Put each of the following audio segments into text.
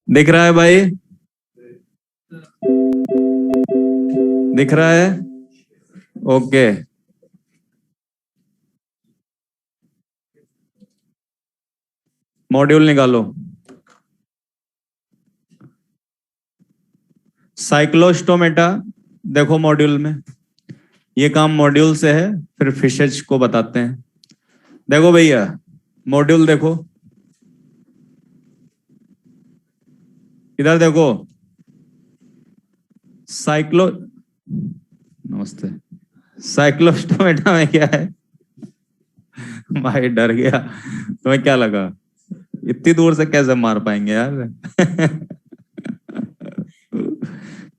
दिख रहा है भाई? दिख रहा है? ओके। मॉड्यूल निकालो। साइक्लोस्टोमेटा देखो मॉड्यूल में। ये काम मॉड्यूल से है, फिर फिशेज को बताते हैं। देखो भैया, मॉड्यूल देखो, इधर देखो। नमस्ते। साइक्लोस्टोमेटा में क्या है? भाई डर गया। तुम्हें क्या लगा इतनी दूर से कैसे मार पाएंगे यार?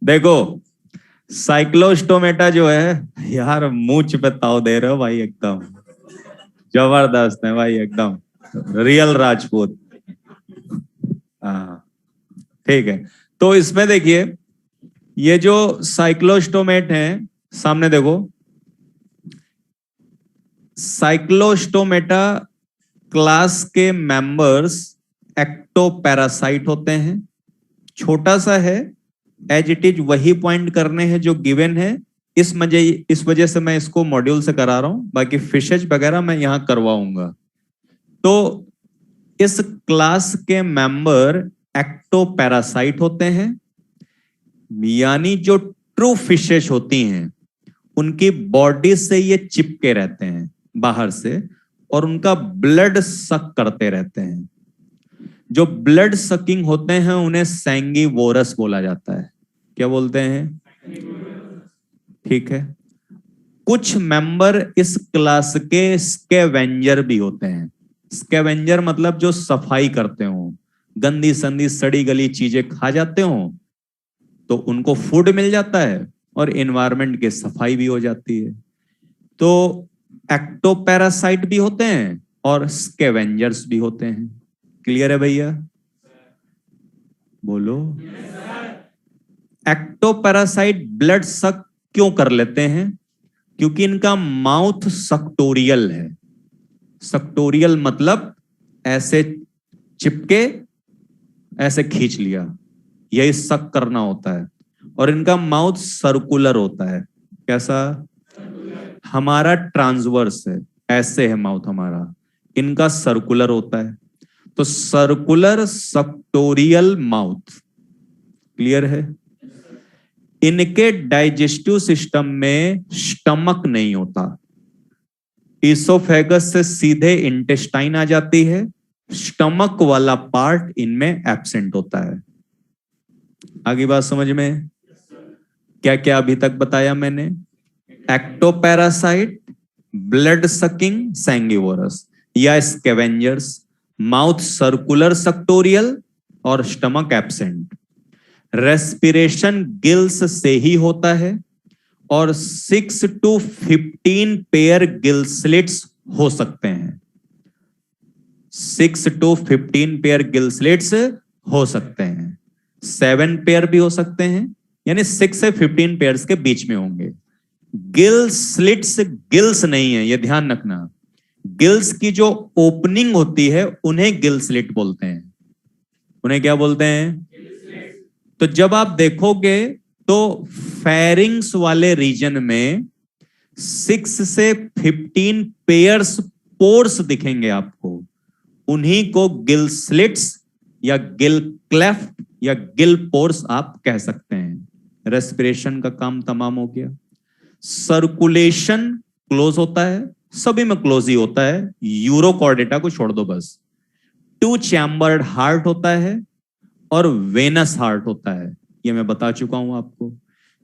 देखो, साइक्लोस्टोमेटा जो है यार, मूंछ पे ताव दे रहे हो भाई, एकदम जबरदस्त है भाई, एकदम रियल राजपूत। हाँ, ठीक है। तो इसमें देखिए, ये जो साइक्लोस्टोमेट है, सामने देखो। साइक्लोस्टोमेटा क्लास के मेंबर्स एक्टोपैरासाइट होते हैं। छोटा सा है, एज इट इज वही पॉइंट करने हैं जो गिवन है। इस वजह से मैं इसको मॉड्यूल से करा रहा हूं, बाकी फिशेज वगैरह मैं यहां करवाऊंगा। तो इस क्लास के मेंबर एक्टोपैरासाइट होते हैं, यानी जो ट्रू फिशेज होती हैं उनकी बॉडी से ये चिपके रहते हैं बाहर से, और उनका ब्लड सक करते रहते हैं। जो ब्लड सकिंग होते हैं उन्हें सैंगिवोरस बोला जाता है। क्या बोलते हैं? ठीक है। कुछ मेंबर इस क्लास के स्कैवेंजर भी होते हैं। स्कैवेंजर मतलब जो सफाई करते हो, गंदी संदी सड़ी गली चीजें खा जाते हो तो उनको फूड मिल जाता है और एनवायरनमेंट की सफाई भी हो जाती है। तो एक्टोपैरासाइट भी होते हैं और स्कैवेंजर्स भी होते हैं। क्लियर है भैया? बोलो। एक्टोपैरासाइट ब्लड सक क्यों कर लेते हैं? क्योंकि इनका माउथ सक्टोरियल है। सक्टोरियल मतलब ऐसे चिपके, ऐसे खींच लिया, यही सक करना होता है। और इनका माउथ सर्कुलर होता है। कैसा? हमारा ट्रांसवर्स है, ऐसे है माउथ हमारा, इनका सर्कुलर होता है। तो सर्कुलर सक्टोरियल माउथ। क्लियर है? इनके डाइजेस्टिव सिस्टम में स्टमक नहीं होता। इसोफेगस से सीधे इंटेस्टाइन आ जाती है। स्टमक वाला पार्ट इनमें एब्सेंट होता है। आगे बात समझ में? क्या क्या अभी तक बताया मैंने? एक्टोपैरासाइट, ब्लड सकिंग सैंगिवोरस या स्कैवेंजर्स, माउथ सर्कुलर सक्टोरियल और स्टमक एब्सेंट। रेस्पिरेशन गिल्स से ही होता है और 6 to 15 पेयर गिल स्लिट्स हो सकते हैं। 6 to 15 पेयर गिल स्लिट्स हो सकते हैं। 7 पेयर भी हो सकते हैं, यानी 6 से 15 पेयर्स के बीच में होंगे। गिल स्लिट्स गिल्स नहीं है, यह ध्यान रखना। गिल्स की जो ओपनिंग होती है उन्हें गिल स्लिट बोलते हैं। उन्हें क्या बोलते हैं? तो जब आप देखोगे तो फेरिंग्स वाले रीजन में 6 से 15 पेयर्स पोर्स दिखेंगे आपको। उन्हीं को गिल स्लिट्स या गिल क्लेफ्ट या गिल पोर्स आप कह सकते हैं। रेस्पिरेशन का काम तमाम हो गया। सर्कुलेशन क्लोज होता है, सभी में क्लोज ही होता है, यूरोकॉर्डेटा को छोड़ दो बस। 2 चैम्बर्ड हार्ट होता है और वेनस हार्ट होता है, ये मैं बता चुका हूं आपको।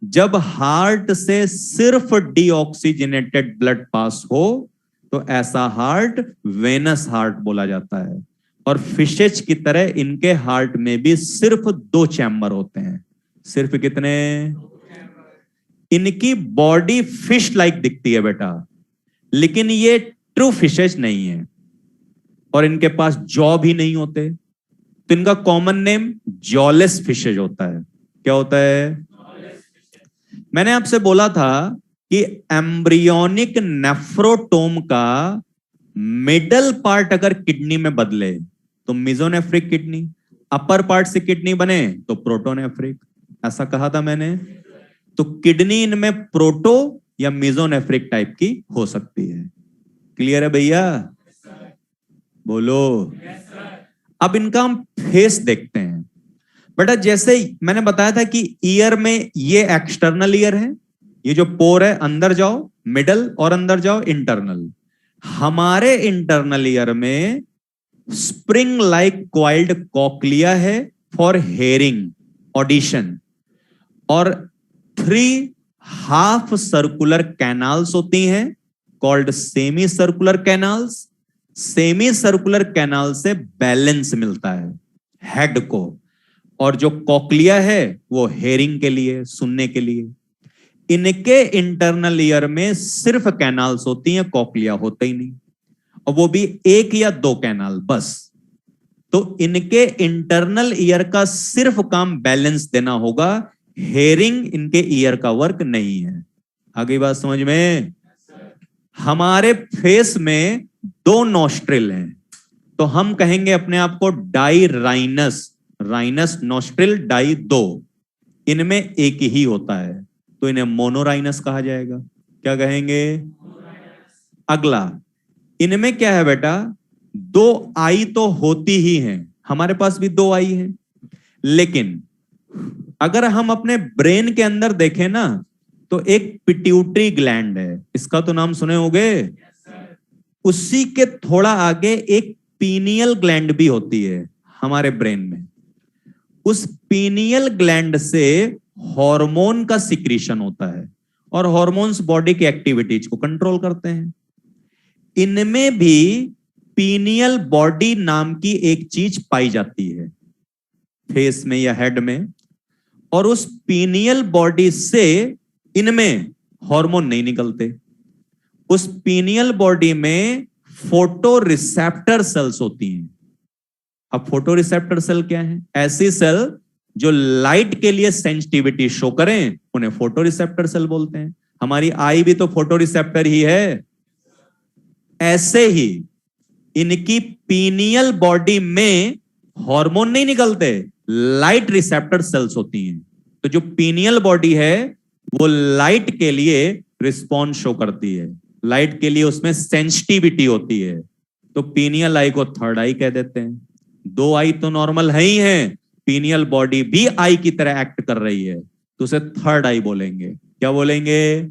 जब हार्ट से सिर्फ डीऑक्सीजनेटेड ब्लड पास हो तो ऐसा हार्ट वेनस हार्ट बोला जाता है। और फिशेज की तरह इनके हार्ट में भी सिर्फ 2 चैम्बर होते हैं। सिर्फ कितने? इनकी बॉडी फिश लाइक दिखती है बेटा, लेकिन ये ट्रू फिशेज नहीं है और इनके पास जॉ भी नहीं होते। तो इनका कॉमन नेम जॉलेस फिशेज होता है। क्या होता है? मैंने आपसे बोला था कि एम्ब्रियोनिक नेफ्रोटोम का मिडल पार्ट अगर किडनी में बदले तो मिजोनेफ्रिक किडनी, अपर पार्ट से किडनी बने तो प्रोटोनेफ्रिक, ऐसा कहा था मैंने। तो किडनी इनमें प्रोटो या मेसोनेफ्रिक टाइप की हो सकती है। क्लियर है भैया? बोलो। अब इनका हम फेस देखते हैं। बेटा जैसे मैंने बताया था कि ईयर में ये एक्सटर्नल ईयर है, ये जो पोर है अंदर जाओ मिडल और अंदर जाओ इंटरनल। हमारे इंटरनल ईयर में स्प्रिंग लाइक क्वाइल्ड कॉक्लिया है फॉर हेयरिंग ऑडिशन, और 3 हाफ सर्कुलर कैनाल्स होती हैं called semi circular canals. Semi circular canal से बैलेंस मिलता है हेड को, और जो कॉक्लिया है वो हेयरिंग के लिए, सुनने के लिए। इनके इंटरनल ईयर में सिर्फ कैनाल्स होती हैं, कॉक्लिया होता ही नहीं, और वो भी 1 या 2 कैनाल बस। तो इनके इंटरनल ईयर का सिर्फ काम बैलेंस देना होगा, हेयरिंग इनके ईयर का वर्क नहीं है। आगे बात समझ में? हमारे फेस में 2 नॉस्ट्रिल हैं, तो हम कहेंगे अपने आप को डाई राइनस, राइनस नॉस्ट्रिल डाई 2। इनमें एक ही होता है तो इन्हें मोनोराइनस कहा जाएगा। क्या कहेंगे? अगला, इनमें क्या है बेटा, 2 आई तो होती ही हैं, हमारे पास भी 2 आई हैं, लेकिन अगर हम अपने ब्रेन के अंदर देखें ना तो एक पिट्यूटरी ग्लैंड है, इसका तो नाम सुने होंगे। उसी के थोड़ा आगे एक पीनियल ग्लैंड भी होती है हमारे ब्रेन में। उस पीनियल ग्लैंड से हार्मोन का सिक्रीशन होता है, और हार्मोन्स बॉडी की एक्टिविटीज को कंट्रोल करते हैं। इनमें भी पीनियल बॉडी नाम की एक चीज पाई जाती है फेस में या हेड में, और उस पीनियल बॉडी से इनमें हार्मोन नहीं निकलते। उस पीनियल बॉडी में फोटो रिसेप्टर सेल्स होती हैं। अब फोटो रिसेप्टर सेल क्या है? ऐसी सेल जो लाइट के लिए सेंसिटिविटी शो करें, उन्हें फोटो रिसेप्टर सेल बोलते हैं। हमारी आई भी तो फोटो रिसेप्टर ही है। ऐसे ही इनकी पीनियल बॉडी में हार्मोन नहीं निकलते, लाइट रिसेप्टर सेल्स होती हैं। तो जो पीनियल बॉडी है वो लाइट के लिए रिस्पॉन्स शो करती है, लाइट के लिए उसमें सेंसिटिविटी होती है। तो पीनियल आई को थर्ड आई कह देते हैं। 2 आई तो नॉर्मल है ही है, पीनियल बॉडी भी आई की तरह एक्ट कर रही है, तो उसे थर्ड आई बोलेंगे। क्या बोलेंगे?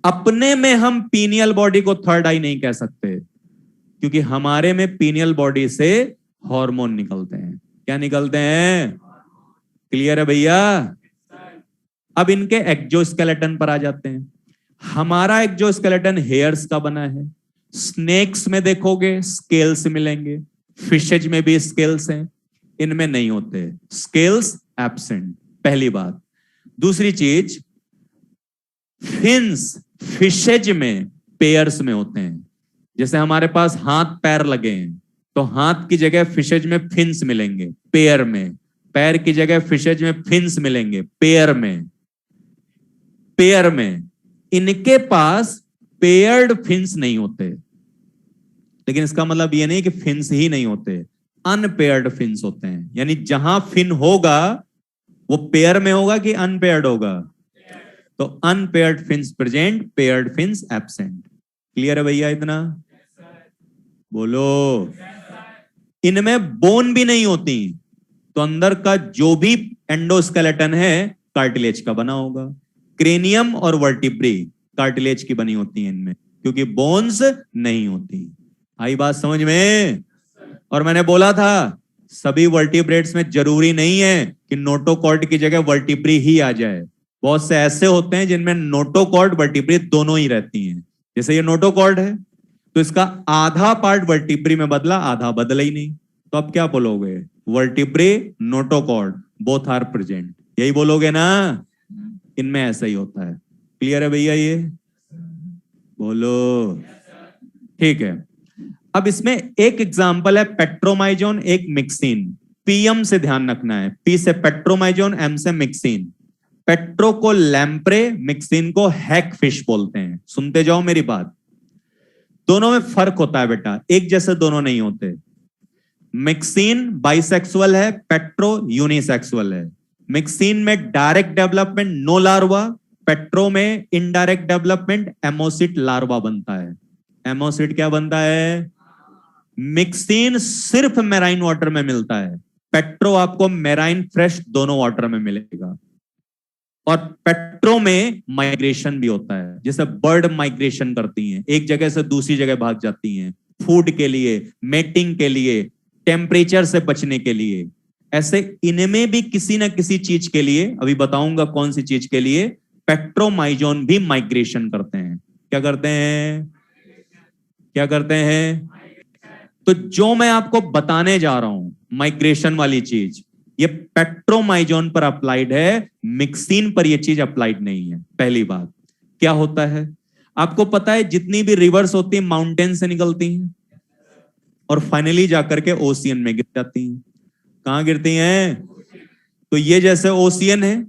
अपने में हम पीनियल बॉडी को थर्ड आई नहीं कह सकते, क्योंकि हमारे में पीनियल बॉडी से हार्मोन निकलते हैं। क्या निकलते हैं? क्लियर है भैया? अब इनके एक्जोस्केलेटन पर आ जाते हैं। हमारा एक्जोस्केलेटन हेयर्स का बना है। स्नेक्स में देखोगे स्केल्स मिलेंगे, फिशेज में भी स्केल्स हैं, इनमें नहीं होते, स्केल्स एब्सेंट, पहली बात। दूसरी चीज, फिन्स फिशेज में पेयर्स में होते हैं। जैसे हमारे पास हाथ पैर लगे हैं, तो हाथ की जगह फिशेज में फिन्स मिलेंगे पेयर में, पैर की जगह फिशेज में फिन्स मिलेंगे पेयर में। पेयर में इनके पास पेयर्ड फिन्स नहीं होते, लेकिन इसका मतलब ये नहीं कि फिन्स ही नहीं होते, अनपेयर्ड फिन्स होते हैं। यानी जहां फिन होगा वो पेयर में होगा कि अनपेयर्ड होगा? तो unpaired fins present, paired fins absent. Clear है भैया इतना? बोलो। इनमें बोन भी नहीं होती, तो अंदर का जो भी एंडोस्केलेटन है कार्टिलेज का बना होगा। क्रेनियम और वर्टिब्री कार्टिलेज की बनी होती हैं इनमें, क्योंकि बोन्स नहीं होती। आई बात समझ में? और मैंने बोला था सभी वर्टिब्रेट्स में जरूरी नहीं है कि नोटोकॉर्ड की जगह वर्टिब्री ही आ जाए। बहुत से ऐसे होते हैं जिनमें नोटोकॉर्ड वर्टिब्री दोनों ही रहती हैं। जैसे ये नोटोकॉर्ड है, तो इसका आधा पार्ट वर्टिब्री में बदला, आधा बदला ही नहीं, तो अब क्या बोलोगे? Vertebrae notochord both are present, यही बोलोगे ना? इनमें ऐसा ही होता है। क्लियर है भैया ये? बोलो। ठीक है। अब इसमें एक एग्जांपल है पेट्रोमाइजोन, एक मिक्सिन। पीएम से ध्यान रखना है, पी से पेट्रोमाइजोन, एम से मिक्सिन। पेट्रो को लैम्प्रे, मिक्सिन को हैक फिश बोलते हैं। सुनते जाओ मेरी बात, दोनों में फर्क होता है बेटा, एक जैसे दोनों नहीं होते। मिक्सिन बाइसेक्सुअल है, पेट्रो यूनिसेक्सुअल है। मिक्सिन में direct development no larva, petro में इनडायरेक्ट डेवलपमेंट एमोसिट लार्वा बनता है। एमोसिट क्या बनता है? मिक्सिन सिर्फ मेराइन वाटर में मिलता है, पेट्रो आपको मेराइन फ्रेश दोनों वाटर में मिलेगा। और पेट्रो में माइग्रेशन भी होता है, जैसे बर्ड माइग्रेशन करती हैं, एक जगह से दूसरी जगह भाग जाती हैं, फूड के लिए, मेटिंग के लिए, टेम्परेचर से बचने के लिए। ऐसे इनमें भी किसी ना किसी चीज के लिए, अभी बताऊंगा कौन सी चीज के लिए, पेट्रोमाइजोन भी माइग्रेशन करते हैं। क्या करते हैं? क्या करते हैं? तो जो मैं आपको बताने जा रहा हूं माइग्रेशन वाली चीज, ये पेट्रोमाइजोन पर अप्लाइड है, मिक्सिन पर ये चीज अप्लाइड नहीं है। पहली बात क्या होता है आपको पता है, जितनी भी रिवर्स होती है माउंटेन से निकलती हैं और फाइनली जाकर के ओशियन में गिर जाती हैं। कहां गिरती हैं? तो ये जैसे ओशियन है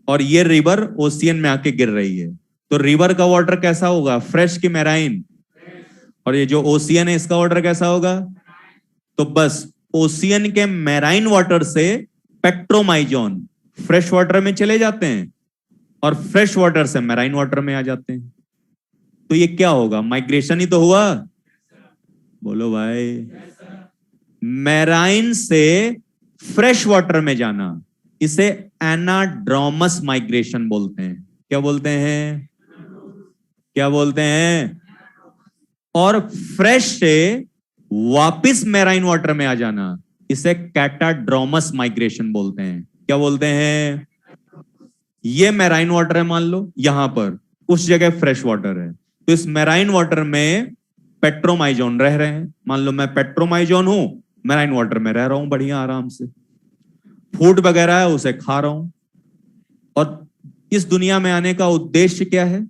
और ये रिवर ओशियन में आके गिर रही है, तो रिवर का वाटर कैसा होगा? फ्रेश की मैराइन। और ये जो ओशियन है इसका वाटर कैसा होगा? तो बस ओशियन के मैराइन वाटर से पेट्रोमाइजोन फ्रेश वाटर में चले जाते हैं और फ्रेश वाटर से मैराइन वाटर में आ जाते हैं। तो ये क्या होगा? माइग्रेशन ही तो हुआ। बोलो भाई। मैराइन से फ्रेश वाटर में जाना, इसे एनाड्रोमस माइग्रेशन बोलते हैं। क्या बोलते हैं? क्या बोलते हैं? और फ्रेश से वापिस मैराइन वाटर में आ जाना, इसे कैटाड्रोमस माइग्रेशन बोलते हैं। क्या बोलते हैं? ये मैराइन वाटर है, मान लो यहां पर, उस जगह फ्रेश वाटर है, तो इस मैराइन वाटर में पेट्रोमाइजोन रह रहे हैं। मान लो मैं पेट्रोमाइजोन हूं, मैराइन वाटर में रह रहा हूं बढ़िया आराम से, फूड वगैरह है उसे खा रहा हूं। और इस दुनिया में आने का उद्देश्य क्या है?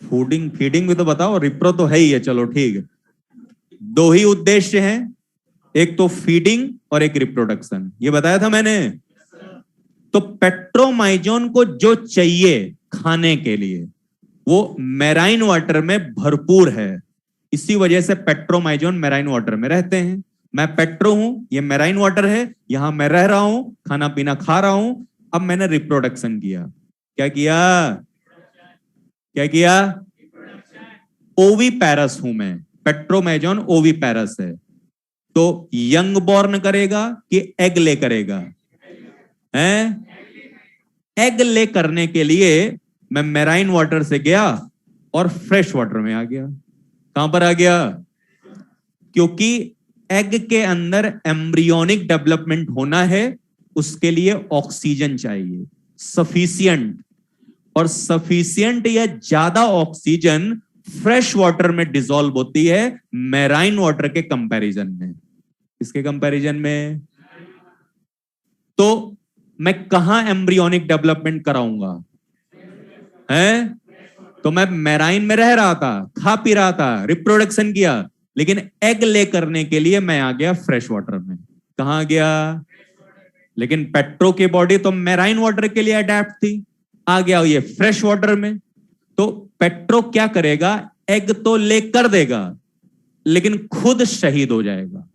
फूडिंग, फीडिंग भी तो बताओ, रिप्रो तो है ही है, चलो ठीक है। दो ही उद्देश्य हैं, एक तो फीडिंग और एक रिप्रोडक्शन, ये बताया था मैंने। तो पेट्रोमाइजोन को जो चाहिए खाने के लिए वो मैराइन वाटर में भरपूर है, इसी वजह से पेट्रोमाइजोन मैराइन वाटर में रहते हैं। मैं पेट्रो हूं, ये मैराइन वाटर है, यहां मैं रह रहा हूं, खाना पीना खा रहा हूं। अब मैंने रिप्रोडक्शन किया। क्या किया? क्या किया? ओवीपैरस हूं मैं, पेट्रोमाइजोन ओवीपैरस है। तो यंग बॉर्न करेगा कि एग ले करेगा? हैं? एग ले करने के लिए मैं मैराइन वाटर से गया और फ्रेश वाटर में आ गया। कहां पर आ गया? क्योंकि एग के अंदर एम्ब्रियोनिक डेवलपमेंट होना है, उसके लिए ऑक्सीजन चाहिए सफिशिएंट, और सफिशिएंट या ज्यादा ऑक्सीजन फ्रेश वाटर में डिसॉल्व होती है मैराइन वाटर के कंपैरिजन में। इसके कंपैरिजन में तो मैं कहां एम्ब्रियोनिक डेवलपमेंट कराऊंगा? हैं? तो मैं मैराइन में रह रहा था, खा पी रहा था, रिप्रोडक्शन किया, लेकिन एग ले करने के लिए मैं आ गया फ्रेश वाटर में। कहां गया? लेकिन पेट्रो की बॉडी तो मैराइन वाटर के लिए अडेप्ट थी, आ गया ये फ्रेश वाटर में। तो पेट्रो क्या करेगा? एग तो ले कर देगा, लेकिन खुद शहीद हो जाएगा।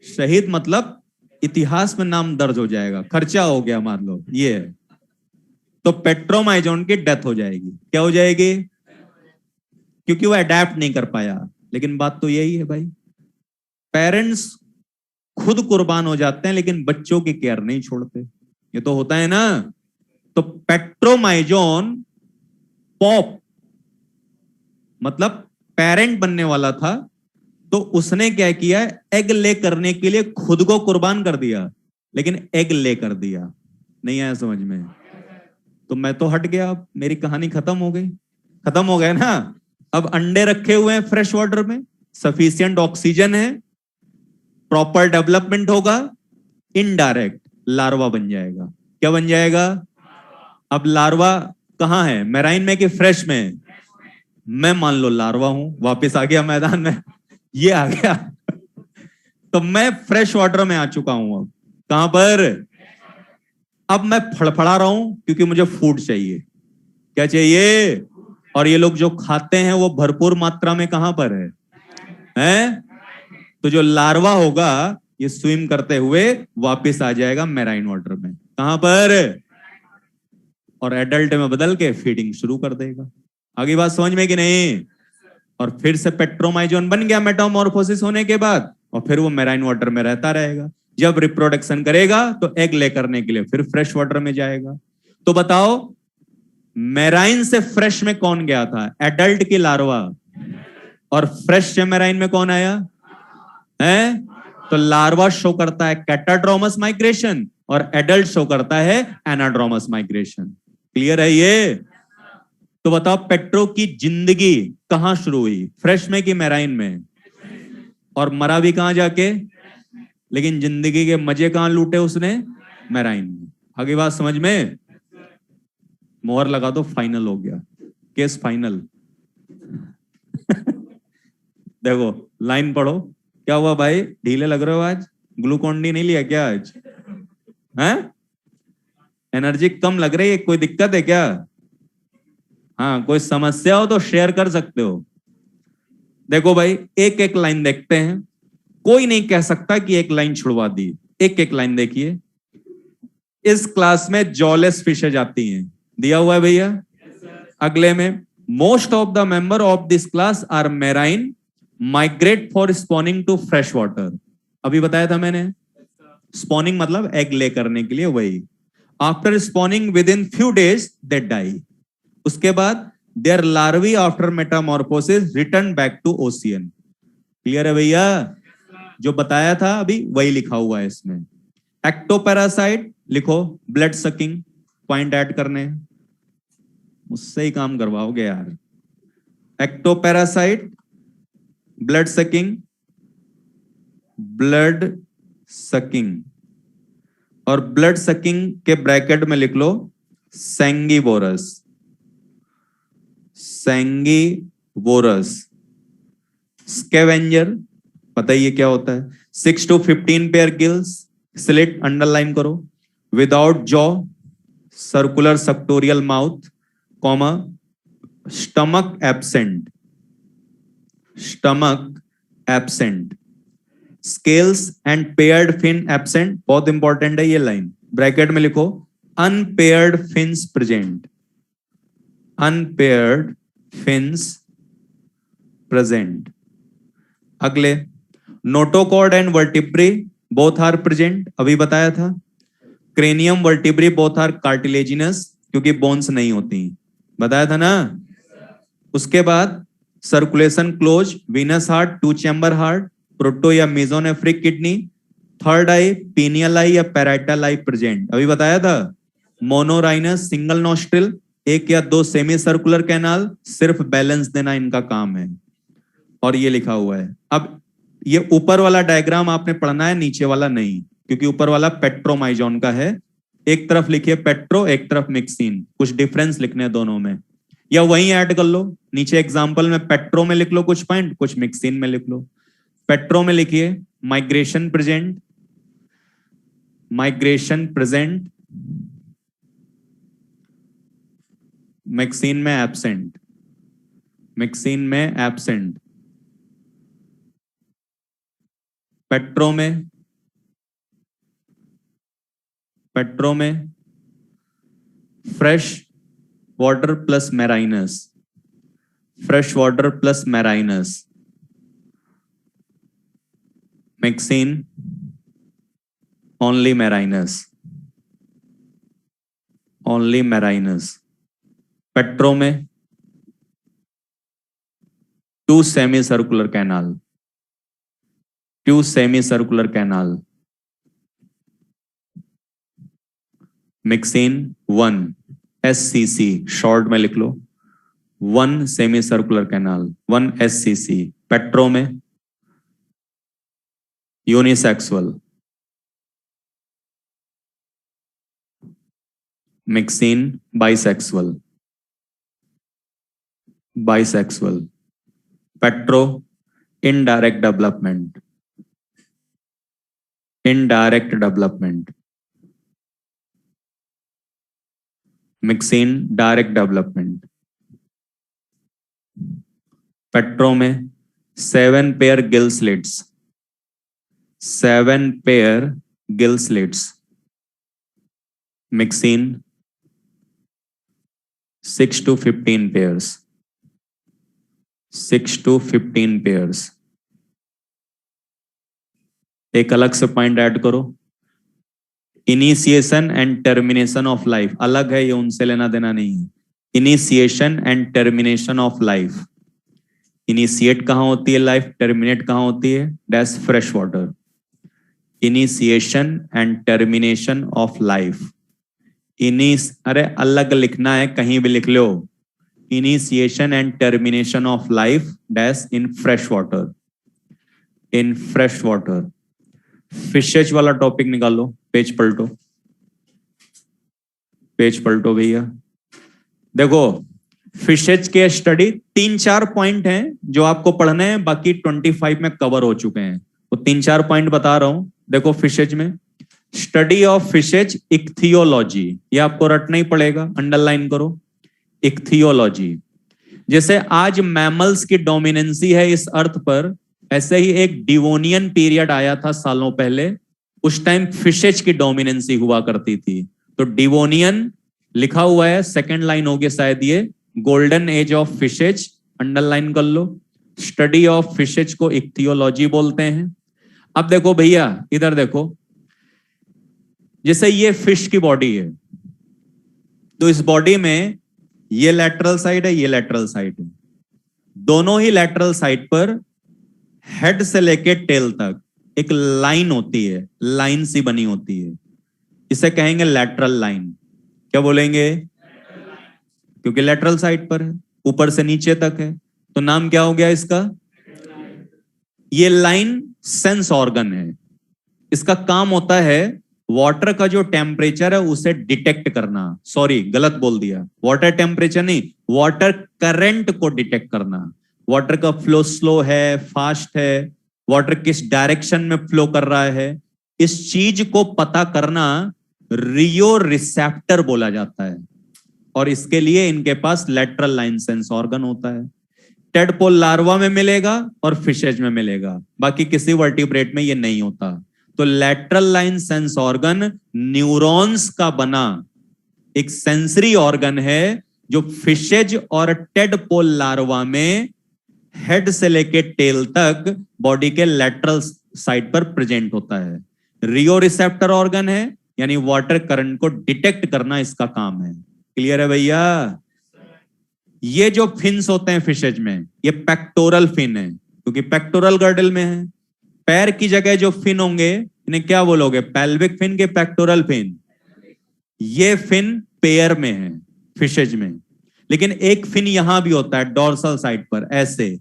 शहीद मतलब इतिहास में नाम दर्ज हो जाएगा, खर्चा हो गया मान लो ये है। तो पेट्रोमाइजोन की डेथ हो जाएगी। क्या हो जाएगी? क्योंकि वो अडेप्ट नहीं कर पाया। लेकिन बात तो यही है भाई, पेरेंट्स खुद कुर्बान हो जाते हैं लेकिन बच्चों की केयर नहीं छोड़ते, ये तो होता है ना। तो पेट्रोमाइजोन पॉप मतलब पेरेंट बनने वाला था, तो उसने क्या किया? एग ले करने के लिए खुद को कुर्बान कर दिया, लेकिन एग ले कर दिया। नहीं आया समझ में? तो मैं तो हट गया, अब मेरी कहानी खत्म हो गई। खत्म हो गया ना। अब अंडे रखे हुए हैं फ्रेश वाटर में, सफिशिएंट ऑक्सीजन है, प्रॉपर डेवलपमेंट होगा, इनडायरेक्ट लार्वा बन जाएगा। क्या बन जाएगा? अब लार्वा कहां है? मैराइन में कि फ्रेश में? मैं मान लो लार्वा हूं, वापस आ गया मैदान में, ये आ गया। तो मैं फ्रेश वाटर में आ चुका हूं। अब कहां पर? अब मैं फड़फड़ा रहा हूं क्योंकि मुझे फूड चाहिए। क्या चाहिए? और ये लोग जो खाते हैं वो भरपूर मात्रा में कहां पर है? है? तो जो लार्वा होगा ये स्विम करते हुए वापस आ जाएगा मैराइन वाटर में। कहां पर? और एडल्ट में बदल के फीडिंग शुरू कर देगा। आगे बात समझ में कि नहीं? और फिर से पेट्रोमाइजोन बन गया मेटामॉर्फोसिस होने के बाद, और फिर वो मैराइन वाटर में रहता रहेगा। जब रिप्रोडक्शन करेगा तो एग ले करने के लिए फिर फ्रेश वाटर में जाएगा। तो बताओ मैराइन से फ्रेश में कौन गया था? एडल्ट की लार्वा। और फ्रेश से मैराइन में कौन आया है? तो लार्वा शो करता है कैटाड्रोमस माइग्रेशन और एडल्ट शो करता है एनाड्रोमस माइग्रेशन। क्लियर है ये? तो बताओ पेट्रो की जिंदगी कहां शुरू हुई, फ्रेश में कि मैराइन में? और मरा भी कहां जाके? लेकिन जिंदगी के मजे कहां लूटे उसने? मैराइन में। आगे बात समझ में? मोहर लगा दो, फाइनल हो गया केस, फाइनल। देखो लाइन पढ़ो। क्या हुआ भाई, ढीले लग रहे हो आज? ग्लूकॉन डी नहीं लिया क्या आज? हैं? एनर्जी कम लग रही है, कोई दिक्कत है क्या? हाँ, कोई समस्या हो तो शेयर कर सकते हो। देखो भाई एक एक लाइन देखते हैं, कोई नहीं कह सकता कि एक लाइन छुड़वा दी। एक एक लाइन देखिए। इस क्लास में जॉलेस फिशेज आती हैं, दिया हुआ है भैया। अगले में most of the member of this class are marine, migrate for spawning to fresh water. अभी बताया था मैंने, स्पॉनिंग मतलब एग ले करने के लिए, वही। After spawning within few days they die. उसके बाद their larvae after metamorphosis return back to ocean. Clear है भैया? जो बताया था अभी वही लिखा हुआ है इसमें। एक्टोपैरासाइट लिखो, ब्लड सकिंग, पॉइंट ऐड करने, मुझसे ही काम करवाओगे यार। Ectoparasite, blood sucking, blood sucking, और ब्लड सकिंग के ब्रैकेट में लिख लो सैंगीवोरस। सैंगीवोरस। स्कैवेंजर, पता ही है क्या होता है। 6 to 15 pair gills, slit underline करो, without jaw, circular suctorial mouth, comma, stomach absent, stomach absent, scales and paired fin absent. बहुत इंपॉर्टेंट है ये लाइन, ब्रैकेट में लिखो unpaired fins present, unpaired fins present. अगले notochord and vertebrae both are present, अभी बताया था। Cranium vertebrae both are cartilaginous, क्योंकि बोन्स नहीं होती, बताया था ना। उसके बाद circulation close, venous heart, two chamber heart, proto या मेसोनेफ्रिक किडनी, थर्ड आई, पीनियल आई या पैराइटल आई प्रेजेंट, अभी बताया था। मोनोराइनस, सिंगल नोस्ट्रिल, एक या दो सेमी सर्कुलर कैनाल, सिर्फ बैलेंस देना इनका काम है। और ये लिखा हुआ है। अब ये ऊपर वाला डायग्राम आपने पढ़ना है, नीचे वाला नहीं, क्योंकि ऊपर वाला पेट्रोमाइजोन का है। एक तरफ लिखिए पेट्रो, एक तरफ मिक्सिन, कुछ डिफरेंस लिखने दोनों में, या वहीं ऐड कर लो। नीचे एग्जांपल में पेट्रो में लिख लो कुछ पॉइंट, कुछ मिक्सिन में लिख लो। पेट्रो में लिखिए migration present, migration present, myxine में एब्सेंट, मिक्सिन में एब्सेंट। पेट्रो में, पेट्रो में fresh water plus marines, fresh water plus marines. Myxine only marines, only marines. Petro में two semi circular canal, two semi circular canal. Myxine 1 SCC, short में लिख लो 1 semi circular canal, 1 SCC। Petro में unisexual, myxine bisexual, bisexual. Petro indirect development, indirect development. Myxine direct development. Petro में 7 pair gill slits, 7 pair gill slits, mixing 6 to 15 pairs, 6 to 15 pairs। एक अलग से point add करो, initiation and termination of life अलग है, ये उनसे लेना देना नहीं है। Initiation and termination of life, initiate कहां होती है लाइफ, टर्मिनेट कहां होती है, dash fresh water. Initiation and termination of life, अरे अलग लिखना है, कहीं भी लिख लो। Initiation and termination of life dash in fresh water, in fresh water. Fishes वाला टॉपिक निकालो, पेज पलटो, पेज पलटो भैया। देखो फिशेज के स्टडी 3-4 पॉइंट हैं जो आपको पढ़ने हैं, बाकी 25 में कवर हो चुके हैं। तो 3-4 पॉइंट बता रहा हूं। देखो फिशेज में स्टडी ऑफ फिशेज, इक्थियोलॉजी, ये आपको रटना ही पड़ेगा, अंडरलाइन करो। इक्थियोलॉजी, जैसे आज मैमल्स की डोमिनेंसी है इस अर्थ पर, ऐसे ही एक डिवोनियन पीरियड आया था सालों पहले, उस टाइम फिशेज की डोमिनेंसी हुआ करती थी। तो डिवोनियन लिखा हुआ है, सेकंड लाइन होगी शायद ये, golden age of fishes, underline कर लो। स्टडी ऑफ फिशेज को इक्थियोलॉजी बोलते हैं। अब देखो भैया इधर देखो, जैसे ये फिश की बॉडी है, तो इस बॉडी में ये लैटरल साइड है, ये लैटरल साइड है, दोनों ही लैटरल साइड पर हेड से लेके टेल तक एक लाइन होती है, लाइन सी बनी होती है, इसे कहेंगे लैटरल लाइन। क्या बोलेंगे, क्योंकि लैटरल साइड पर है, ऊपर से नीचे तक है, तो नाम क्या हो गया इसका। ये लाइन सेंस ऑर्गन है, इसका काम होता है वाटर का जो टेम्परेचर है उसे डिटेक्ट करना, सॉरी गलत बोल दिया, वाटर टेम्परेचर नहीं, वाटर करंट को डिटेक्ट करना। वाटर का फ्लो स्लो है, फास्ट है, वाटर किस डायरेक्शन में फ्लो कर रहा है, इस चीज को पता करना रियो रिसेप्टर बोला जाता है। और इसके लिए इनके पास लेटरल लाइन सेंस ऑर्गन होता है। टेडपोल लार्वा में मिलेगा और फिशेज में मिलेगा, बाकी किसी वर्टिब्रेट में ये नहीं होता। तो lateral line sense organ neurons का बना एक सेंसरी ऑर्गन है, जो फिशेज और टेडपोल लार्वा में हेड से लेके टेल तक बॉडी के लेटरल साइड पर प्रेजेंट होता है। रियो रिसेप्टर ऑर्गन है, यानी वाटर करंट को डिटेक्ट करना इसका काम है। क्लियर है भैया। ये जो फिन्स होते हैं फिशेज में, ये पेक्टोरल फिन है, क्योंकि पेक्टोरल गर्डल में है। पैर की जगह जो फिन होंगे इन्हें क्या बोलोगे, पेल्विक फिन के पेक्टोरल फिन। ये फिन पेयर में है फिशेज में, लेकिन एक फिन यहां भी होता है डॉर्सल साइड पर, ऐसे।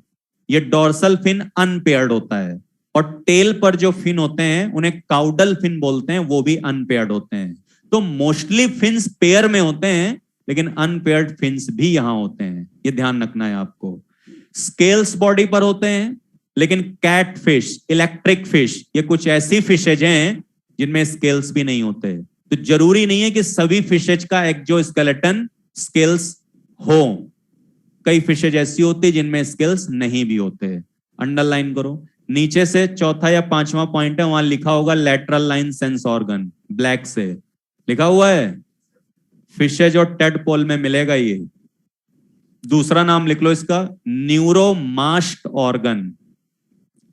ये डॉर्सल फिन अनपेयर्ड होता है, और टेल पर जो फिन होते हैं उन्हें काउडल फिन बोलते हैं, वो भी अनपेयर्ड होते हैं। तो मोस्टली फिन्स पेयर में होते हैं, लेकिन अनपेयर्ड फिन्स भी यहां होते हैं, ये ध्यान रखना है आपको। स्केल्स बॉडी पर होते हैं, लेकिन कैट फिश, इलेक्ट्रिक फिश, ये कुछ ऐसी फिशेज हैं जिनमें स्केल्स भी नहीं होते। तो जरूरी नहीं है कि सभी फिशेज का एक्सोस्केलेटन स्केल्स हो, कई फिशेज ऐसी होती है जिनमें स्केल्स नहीं भी होते। अंडरलाइन करो। नीचे से चौथा या पांचवा पॉइंट है, वहां लिखा होगा lateral line sense organ, black से लिखा हुआ है। फिशेज और टेडपोल में मिलेगा ये। दूसरा नाम लिख लो इसका, न्यूरोमास्ट ऑर्गन।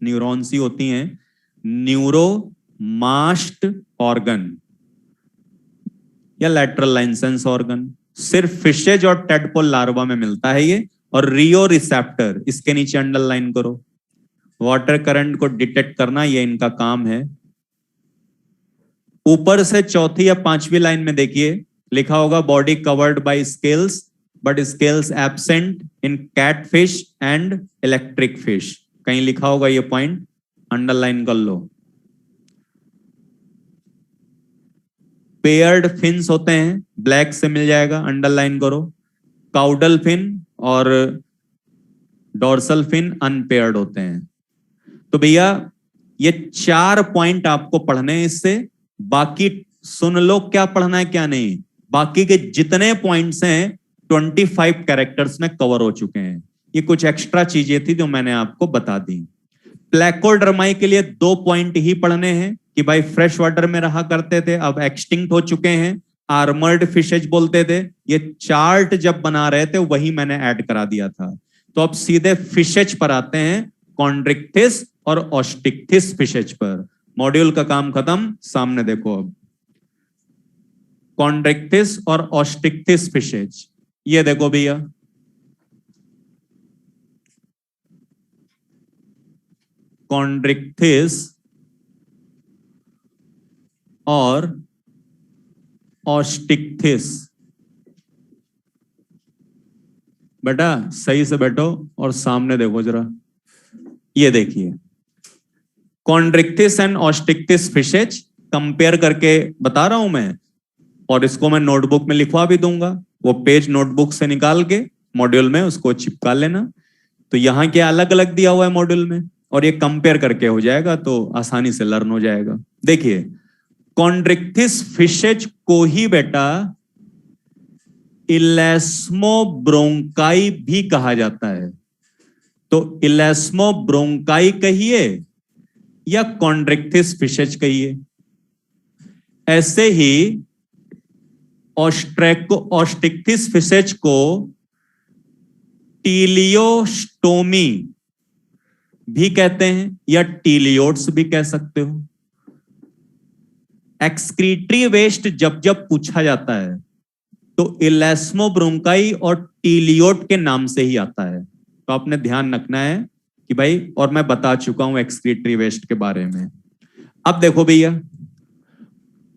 न्यूरॉन्स ही होती हैं, न्यूरोमास्ट ऑर्गन या लेटरल लाइन सेंस ऑर्गन। सिर्फ फिशेज और टेडपोल लार्वा में मिलता है ये। और रियो रिसेप्टर, इसके नीचे अंडरलाइन करो। वाटर करंट को डिटेक्ट करना ये इनका काम है। ऊपर से चौथी या पांचवी लाइन में देखिए, लिखा होगा body covered by scales but scales absent in catfish and electric fish. कहीं लिखा होगा ये पॉइंट, अंडरलाइन कर लो। पेयर्ड फिन्स होते हैं, ब्लैक से मिल जाएगा, अंडरलाइन करो। काउडल फिन और डॉर्सल फिन अनपेयर्ड होते हैं। तो भैया ये 4 पॉइंट आपको पढ़ने हैं इससे, बाकी सुन लो क्या पढ़ना है क्या नहीं। बाकी के जितने पॉइंट्स हैं 25 कैरेक्टर्स में कवर हो चुके हैं। ये कुछ एक्स्ट्रा चीजें थी जो मैंने आपको बता दी। प्लेकोडर्माई के लिए 2 पॉइंट ही पढ़ने हैं कि भाई फ्रेश वाटर में रहा करते थे, अब एक्सटिंक्ट हो चुके हैं, आर्मर्ड फिशेज बोलते थे। ये चार्ट जब बना रहे थे वही मैंने ऐड करा दिया था। तो अब सीधे फिशेज पर आते हैं, कॉन्ड्रिक्थिस और ऑस्टिक्थिस फिशेज पर। मॉड्यूल का काम खत्म, सामने देखो अब। कॉन्ड्रिक्थिस और ऑस्टिक्थिस फिशेज, ये देखो भैया, कॉन्ड्रिक्थिस और ऑस्टिक्थिस। बेटा सही से बैठो और सामने देखो जरा, ये देखिए कॉन्ड्रिक्थिस एंड ऑस्टिक्थिस फिशेज कंपेयर करके बता रहा हूं मैं, और इसको मैं नोटबुक में लिखवा भी दूंगा। वो पेज नोटबुक से निकाल के मॉड्यूल में उसको चिपका लेना। तो यहाँ क्या अलग अलग दिया हुआ है मॉड्यूल में, और ये कंपेयर करके हो जाएगा तो आसानी से लर्न हो जाएगा। देखिए कॉन्ड्रिक्थिस फिशेज को ही बेटा इलेस्मोब्रोंकाई भी कहा जाता है। तो इलेस्मोब्रोंकाई कहिए या कॉन्ड्रिक्थिस फिशेज कहिए। ऐसे ही ऑस्टिक्थिस फिशेज को टीलियोस्टोमी भी कहते हैं या टीलियोट्स भी कह सकते हो। एक्सक्रीटरी वेस्ट जब जब पूछा जाता है तो इलेस्मोब्रोंकाई और टीलियोट के नाम से ही आता है। तो आपने ध्यान रखना है कि भाई, और मैं बता चुका हूं एक्सक्रीटरी वेस्ट के बारे में। अब देखो भैया,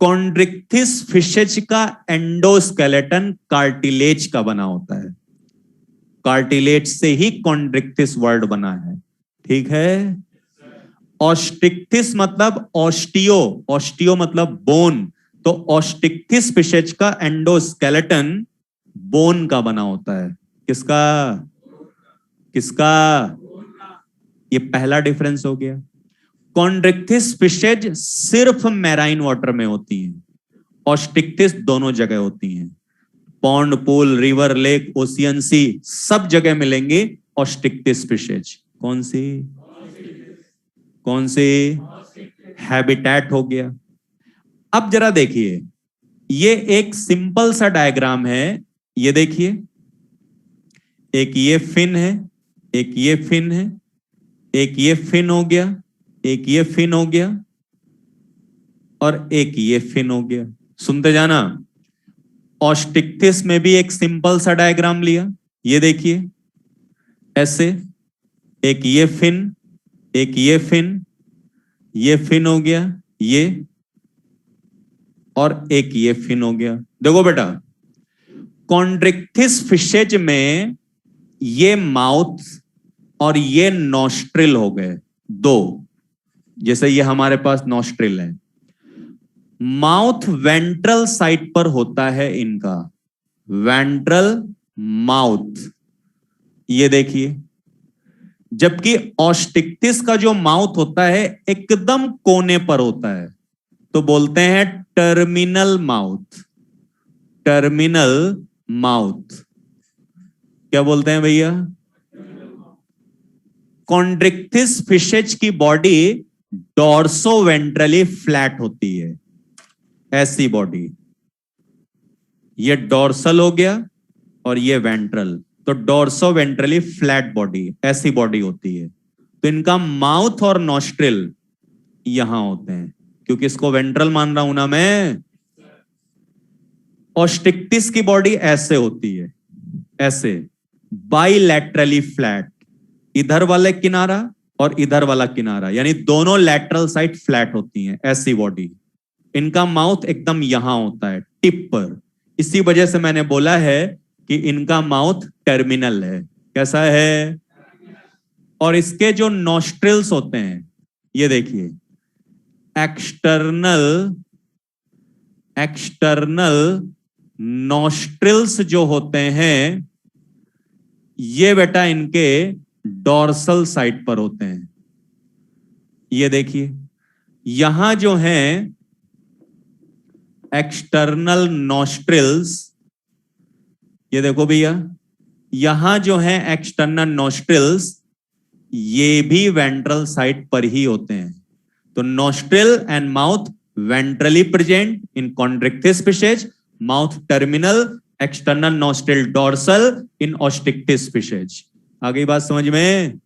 कॉन्ड्रिक्थिस फिशेज का एंडोस्केलेटन कार्टिलेज का बना होता है। कार्टिलेज से ही कॉन्ड्रिक्थिस वर्ड बना है, ठीक है। ऑस्टिक्थिस मतलब ऑस्टियो, ऑस्टियो मतलब बोन। तो ऑस्टिक्थिस फिशेज का एंडोस्केलेटन बोन का बना होता है। किसका किसका? ये पहला डिफरेंस हो गया। कॉन्ड्रिक्थिस फिशेज सिर्फ मैराइन वाटर में होती हैं, ऑस्टिक्थिस दोनों जगह होती हैं। Pond, pool, river, lake, ocean, sea सब जगह मिलेंगे ऑस्टिक्थिस फिशेज। कौन सी कौन सी? हैबिटेट हो गया। अब जरा देखिए, ये एक सिंपल सा डायग्राम है। ये देखिए, एक ये फिन है, एक ये फिन है, एक ये फिन हो गया, एक ये फिन हो गया, और एक ये फिन हो गया। सुनते जाना। ऑस्टिक्थिस में भी एक सिंपल सा डायग्राम लिया, ये देखिए ऐसे, एक ये फिन, एक ये फिन हो गया ये, और एक ये फिन हो गया। देखो बेटा, कॉन्ड्रिक्थिस फिशेज में ये माउथ और ये नॉस्ट्रिल हो गए दो। जैसे ये हमारे पास नॉस्ट्रिल है, माउथ वेंट्रल साइड पर होता है इनका, वेंट्रल माउथ, ये देखिए। जबकि ऑस्टिक्थिस का जो माउथ होता है एकदम कोने पर होता है, तो बोलते हैं टर्मिनल माउथ। टर्मिनल माउथ क्या बोलते हैं भैया? कॉन्ड्रिक्थिस फिशेज की बॉडी डॉर्सो वेंट्रली फ्लैट होती है, ऐसी बॉडी। ये डॉर्सल हो गया और ये वेंट्रल, तो डॉर्सो वेंट्रली फ्लैट बॉडी, ऐसी बॉडी होती है। तो इनका माउथ और नॉस्ट्रिल यहां होते हैं, क्योंकि इसको वेंट्रल मान रहा हूं ना मैं। ऑस्टिक्टिस की बॉडी ऐसे होती है, ऐसे बाइलैटरली फ्लैट, इधर वाला किनारा और इधर वाला किनारा, यानी दोनों लैटरल साइड फ्लैट होती हैं, ऐसी बॉडी। इनका माउथ एकदम यहां होता है, टिप पर। इसी वजह से मैंने बोला है कि इनका माउथ टर्मिनल है। कैसा है? और इसके जो नॉस्ट्रिल्स होते हैं, ये देखिए, एक्सटर्नल नॉस्ट्रिल्स जो होते हैं, ये बेटा इनके डॉर्सल साइड पर होते हैं। ये देखिए, यहां जो है एक्सटर्नल नॉस्ट्रिल्स, ये देखो भैया, यहां जो है एक्सटर्नल नोस्ट्रिल्स, ये भी वेंट्रल साइड पर ही होते हैं। तो nostril and mouth ventrally present in chondrichthyes fishes, mouth terminal, external nostril dorsal in osteichthyes fishes. आ गई बात समझ में?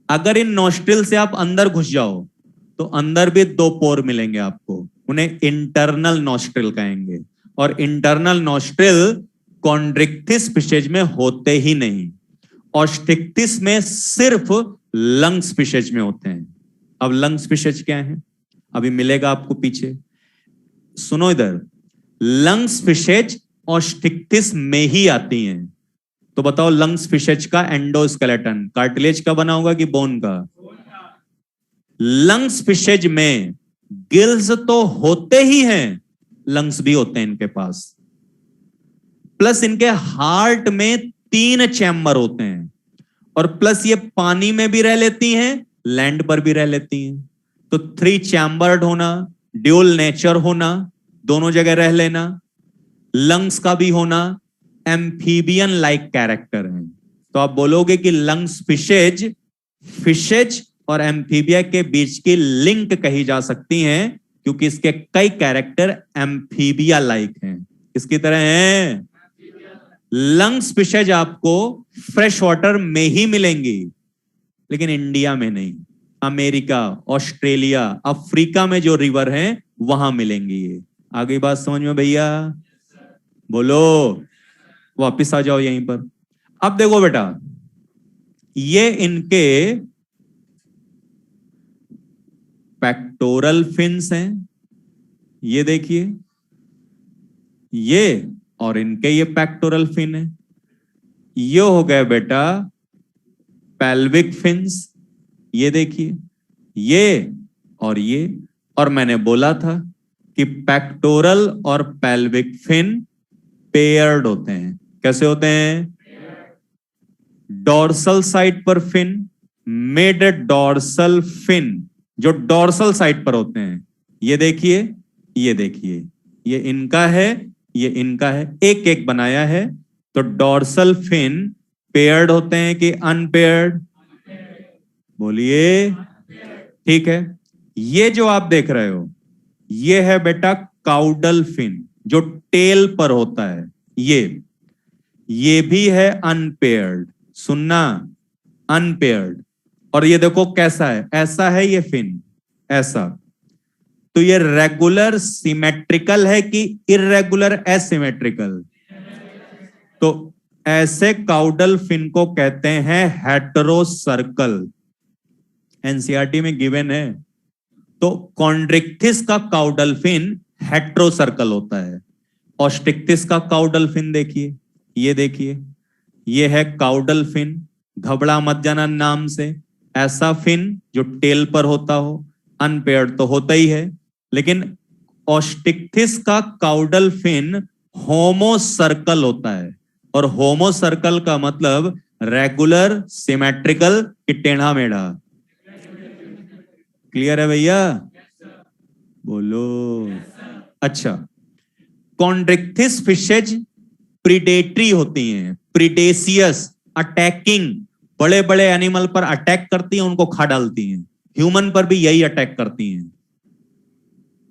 अगर इन नोस्ट्रिल से आप अंदर घुस जाओ तो अंदर भी दो पोर मिलेंगे आपको, उन्हें इंटरनल नोस्ट्रिल कहेंगे। और इंटरनल नोस्ट्रिल कॉन्ड्रिक्टिस फिशेज में होते ही नहीं, ऑस्टिक्टिस में सिर्फ लंग्स फिशेज में होते हैं। अब लंग्स फिशेज क्या है अभी मिलेगा आपको पीछे, सुनो इधर। लंग्स फिशेज ऑस्टिक्टिस में ही आती हैं। तो बताओ लंग्स फिशेज का एंडोस्केलेटन कार्टिलेज का बना होगा कि बोन का? लंग्स फिशेज में गिल्स तो होते ही हैं, लंग्स भी होते हैं इनके पास, प्लस इनके हार्ट में 3 चैम्बर होते हैं, और प्लस ये पानी में भी रह लेती हैं, लैंड पर भी रह लेती हैं। तो 3 चैम्बर्ड होना, ड्यूल नेचर होना, दोनों जगह रह लेना, लंग्स का भी होना, एम्फीबियन लाइक कैरेक्टर है। तो आप बोलोगे कि लंग्स फिशेज, फिशेज और एम्फीबिया के बीच की लिंक कही जा सकती है, क्योंकि इसके कई कैरेक्टर एम्फीबिया लाइक हैं। किसकी तरह हैं? लंग्स फिशेज आपको फ्रेश वाटर में ही मिलेंगी, लेकिन इंडिया में नहीं। अमेरिका, ऑस्ट्रेलिया, अफ्रीका में जो रिवर हैं वहां मिलेंगी ये। आगे बात समझ में भैया? बोलो, वापिस आ जाओ यहीं पर। अब देखो बेटा, ये इनके पेक्टोरल फिन्स हैं, ये देखिए, ये और इनके ये पेक्टोरल फिन है। ये हो गए बेटा पेल्विक फिन्स, ये देखिए, ये और ये। और मैंने बोला था कि पेक्टोरल और पेल्विक फिन पेयर्ड होते हैं। कैसे होते हैं? डॉर्सल साइड पर फिन, मेड डॉर्सल फिन, जो डॉर्सल साइड पर होते हैं। ये देखिए, ये देखिए, ये इनका है, ये इनका है, एक एक बनाया है। तो डॉर्सल फिन पेयर्ड होते हैं कि अनपेयर्ड? बोलिए। ठीक है, ये जो आप देख रहे हो ये है बेटा काउडल फिन, जो टेल पर होता है। ये भी है अनपेयर्ड, सुनना, अनपेयर्ड। और ये देखो कैसा है, ऐसा है ये फिन, ऐसा। तो ये रेगुलर सिमेट्रिकल है कि इरेगुलर एसिमेट्रिकल? तो ऐसे काउडल फिन को कहते हैं हेटेरोसर्कल, एनसीईआरटी में गिवन है। तो कॉन्ड्रिक्टिस का काउडल फिन हेटेरोसर्कल होता है। ऑस्टिक्टिस का काउडल फिन देखिए, ये देखिए, ये है काउडल फिन, घबरा मत जाना नाम से। ऐसा फिन जो टेल पर होता हो, अनपेयर्ड तो होता ही है। लेकिन ऑस्टिक्टिस का काउडल फिन होमोसर्कल होता है, और होमोसर्कल का मतलब रेगुलर, सिमेट्रिकल कि टेढ़ा मेढ़ा? क्लियर है भैया? बोलो। अच्छा, कॉन्ड्रिक्टिस फिशेज प्रीडेटरी होती हैं, प्रीडेसियस, अटैकिंग, बड़े बड़े एनिमल पर अटैक करती हैं, उनको खा डालती हैं। ह्यूमन पर भी यही अटैक करती हैं।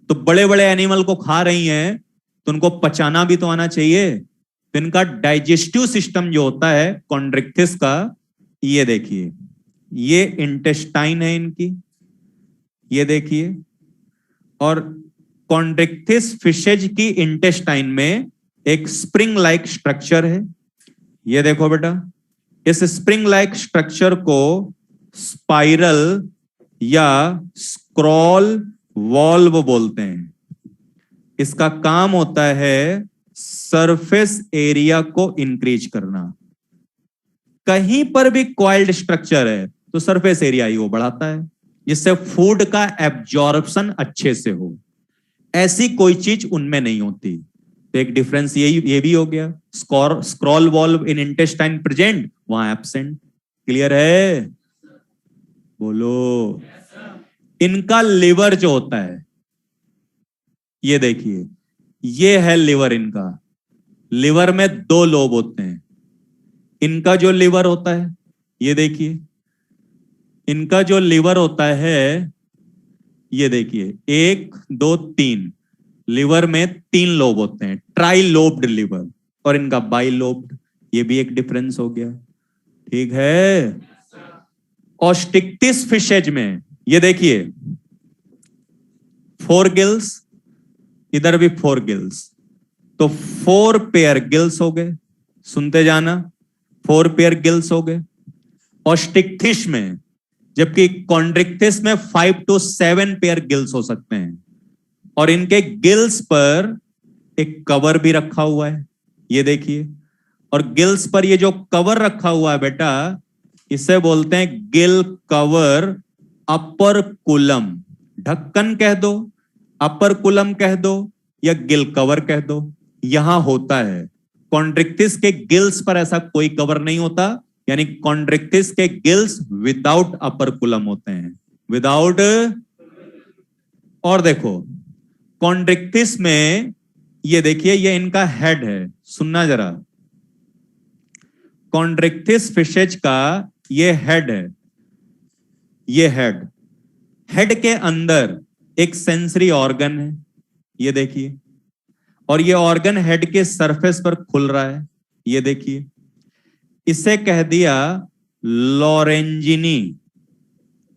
तो बड़े बड़े एनिमल को खा रही हैं तो उनको पचाना भी तो आना चाहिए। तो इनका डाइजेस्टिव सिस्टम जो होता है कॉन्ड्रिक्टिस का, ये देखिए, ये इंटेस्टाइन है इनकी, ये देखिए। और कॉन्ड्रिक्टिस फिशेज की इंटेस्टाइन में एक स्प्रिंग लाइक स्ट्रक्चर है, ये देखो बेटा। इस स्प्रिंग लाइक स्ट्रक्चर को स्पाइरल या स्क्रॉल वॉल्व बोलते हैं। इसका काम होता है सरफेस एरिया को इंक्रीज करना। कहीं पर भी कॉइल्ड स्ट्रक्चर है तो सरफेस एरिया ही वो बढ़ाता है, जिससे फूड का एब्जॉर्प्शन अच्छे से हो। ऐसी कोई चीज उनमें नहीं होती। तो एक डिफरेंस ये भी हो गया, स्क्रॉल वॉल्व इन इंटेस्टाइन प्रेजेंट, वहां एब्सेंट। क्लियर है? बोलो। इनका लिवर जो होता है, ये देखिए, ये है लिवर इनका। लिवर में 2 लोब होते हैं, इनका जो लीवर होता है, ये देखिए, इनका जो लीवर होता है, ये देखिए, 1 2 3 लिवर में 3 लोब होते हैं, ट्राई लोब्ड लिवर, और इनका बाई लोब्ड। ये भी एक डिफरेंस हो गया, ठीक है। ऑस्टिक्टिस फिशेज में ये देखिए 4 गिल्स, इधर भी 4 गिल्स, तो 4 पेयर गिल्स हो गए, सुनते जाना, 4 पेयर गिल्स हो गए ऑस्टिक्टिस में। जबकि कॉन्ड्रिक्टिस में 5 to 7 पेयर गिल्स हो सकते हैं, और इनके गिल्स पर एक कवर भी रखा हुआ है, ये देखिए। और गिल्स पर ये जो कवर रखा हुआ है बेटा, इसे बोलते हैं गिल कवर अपर कुलम। ढक्कन कह दो, अपर कुलम कह दो, या गिल कवर कह दो, यहां होता है। कॉन्ड्रिक्टिस के गिल्स पर ऐसा कोई कवर नहीं होता, यानी कॉन्ड्रिक्टिस के गिल्स विदाउट अपर कुलम होते हैं, विदाउट। और देखो कॉन्ड्रिक्टिस में ये देखिए, ये इनका हेड है, सुनना जरा, कॉन्ड्रिक्टिस फिशेज का ये हेड है, ये हेड, हेड के अंदर एक सेंसरी ऑर्गन है, ये देखिए, और ये ऑर्गन हेड के सरफेस पर खुल रहा है, ये देखिए। इसे कह दिया लॉरेंजिनी,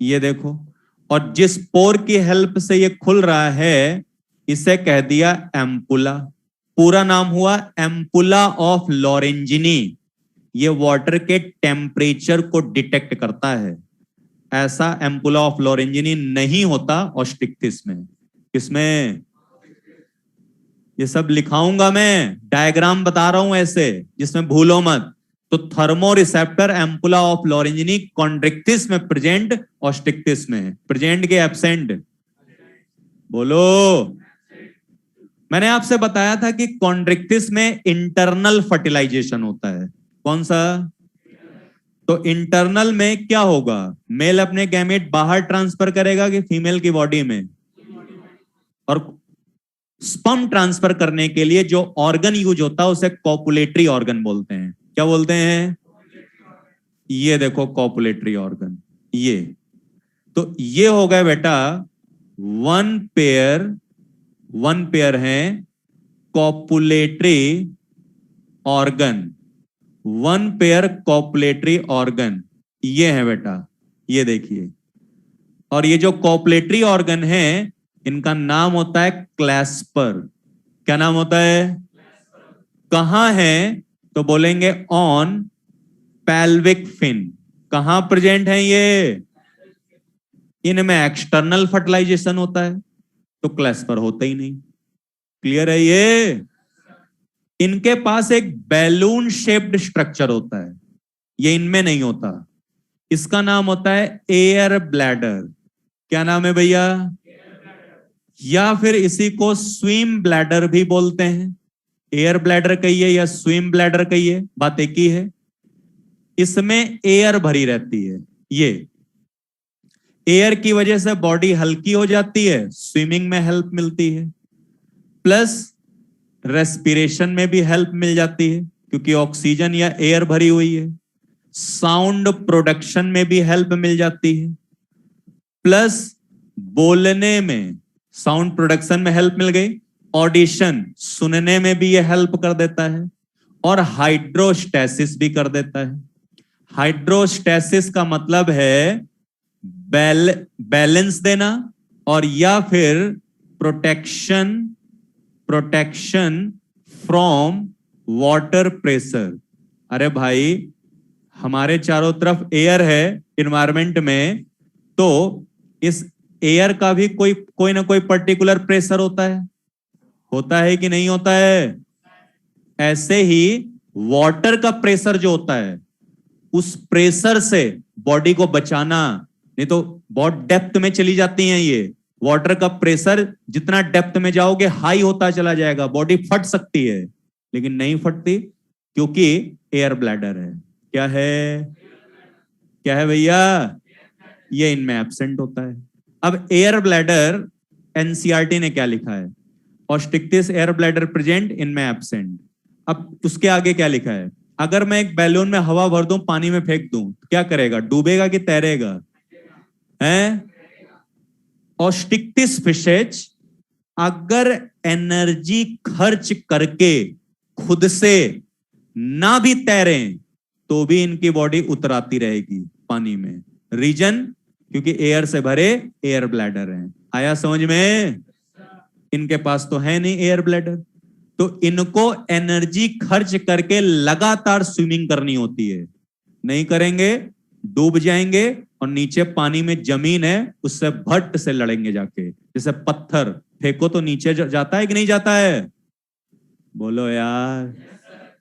ये देखो। और जिस पोर की हेल्प से ये खुल रहा है, इसे कह दिया एम्पुला। पूरा नाम हुआ एम्पुला ऑफ लॉरेंजिनी। ये वाटर के टेम्परेचर को डिटेक्ट करता है। ऐसा एम्पुला ऑफ लॉरेंजिनी नहीं होता ऑस्टिक्टिस में। किसमें? ये सब लिखाऊंगा मैं, डायग्राम बता रहा हूं ऐसे, जिसमें भूलो मत। तो थर्मो रिसेप्टर एम्पुला ऑफ लॉरेंजिनी कॉन्ड्रिक्टिस में प्रेजेंट, ऑस्टिक्टिस में प्रेजेंट के एब्सेंट? बोलो। मैंने आपसे बताया था कि कॉन्ड्रिक्टिस में इंटरनल फर्टिलाइजेशन होता है। कौन सा? तो इंटरनल में क्या होगा? मेल अपने गैमेट बाहर ट्रांसफर करेगा कि फीमेल की बॉडी में? और स्पर्म ट्रांसफर करने के लिए जो ऑर्गन यूज होता है उसे कॉपुलेटरी ऑर्गन बोलते हैं। क्या बोलते हैं? ये देखो कॉपुलेटरी ऑर्गन, ये। तो ये हो गया बेटा वन पेयर है copulatory organ, one pair copulatory organ, ये है बेटा, ये देखिए। और ये जो कॉपुलेटरी ऑर्गन है, इनका नाम होता है क्लैस्पर। क्या नाम होता है? कहां है? तो बोलेंगे ऑन पेल्विक फिन। कहां प्रेजेंट है ये? इनमें एक्सटर्नल फर्टिलाइजेशन होता है, तो क्लैस्पर होता ही नहीं। क्लियर है ये? इनके पास एक बैलून शेप्ड स्ट्रक्चर होता है, ये इनमें नहीं होता। इसका नाम होता है एयर ब्लैडर। क्या नाम है भैया? या फिर इसी को स्विम ब्लैडर भी बोलते हैं। एयर ब्लैडर कहिए या स्विम ब्लैडर कहिए, बात एक ही है। इसमें एयर भरी रहती है। ये एयर की वजह से बॉडी हल्की हो जाती है, स्विमिंग में हेल्प मिलती है, प्लस रेस्पिरेशन में भी हेल्प मिल जाती है क्योंकि ऑक्सीजन या एयर भरी हुई है। साउंड प्रोडक्शन में भी हेल्प मिल जाती है, प्लस बोलने में, साउंड प्रोडक्शन में हेल्प मिल गई, ऑडिशन सुनने में भी ये हेल्प कर देता है, और हाइड्रोस्टेसिस भी कर देता है। हाइड्रोस्टेसिस का मतलब है बैलेंस देना, और या फिर प्रोटेक्शन फ्रॉम वाटर प्रेशर। अरे भाई, हमारे चारों तरफ एयर है इन्वायरमेंट में, तो इस एयर का भी कोई ना कोई पर्टिकुलर प्रेशर होता है कि नहीं होता है? ऐसे ही वाटर का प्रेशर जो होता है, उस प्रेशर से बॉडी को बचाना, नहीं तो बहुत डेप्थ में चली जाती हैं ये। वाटर का प्रेशर जितना डेप्थ में जाओगे हाई होता चला जाएगा, बॉडी फट सकती है, लेकिन नहीं फटती क्योंकि एयर ब्लैडर है। क्या है? क्या है भैया? ये इनमें एब्सेंट होता है। अब एयर ब्लैडर, एनसीईआरटी ने क्या लिखा है? ऑस्टिक्टिस एयर ब्लैडर प्रेजेंट, इनमें एब्सेंट। अब उसके आगे क्या लिखा है? अगर मैं एक बैलून में हवा भर दूं, पानी में फेंक दूं, तो क्या करेगा? डूबेगा कि तैरेगा? हैं? ऑस्टिक्टिस फिशेज अगर एनर्जी खर्च करके खुद से ना भी तैरें तो भी इनकी बॉडी उतराती रहेगी पानी में। रीजन? क्योंकि एयर से भरे एयर ब्लैडर हैं। आया समझ में? इनके पास तो है नहीं एयर ब्लैडर, तो इनको एनर्जी खर्च करके लगातार स्विमिंग करनी होती है। नहीं करेंगे डूब जाएंगे, और नीचे पानी में जमीन है उससे भट्ट से लड़ेंगे जाके। जैसे पत्थर फेंको तो नीचे जाता है कि नहीं जाता है? बोलो यार।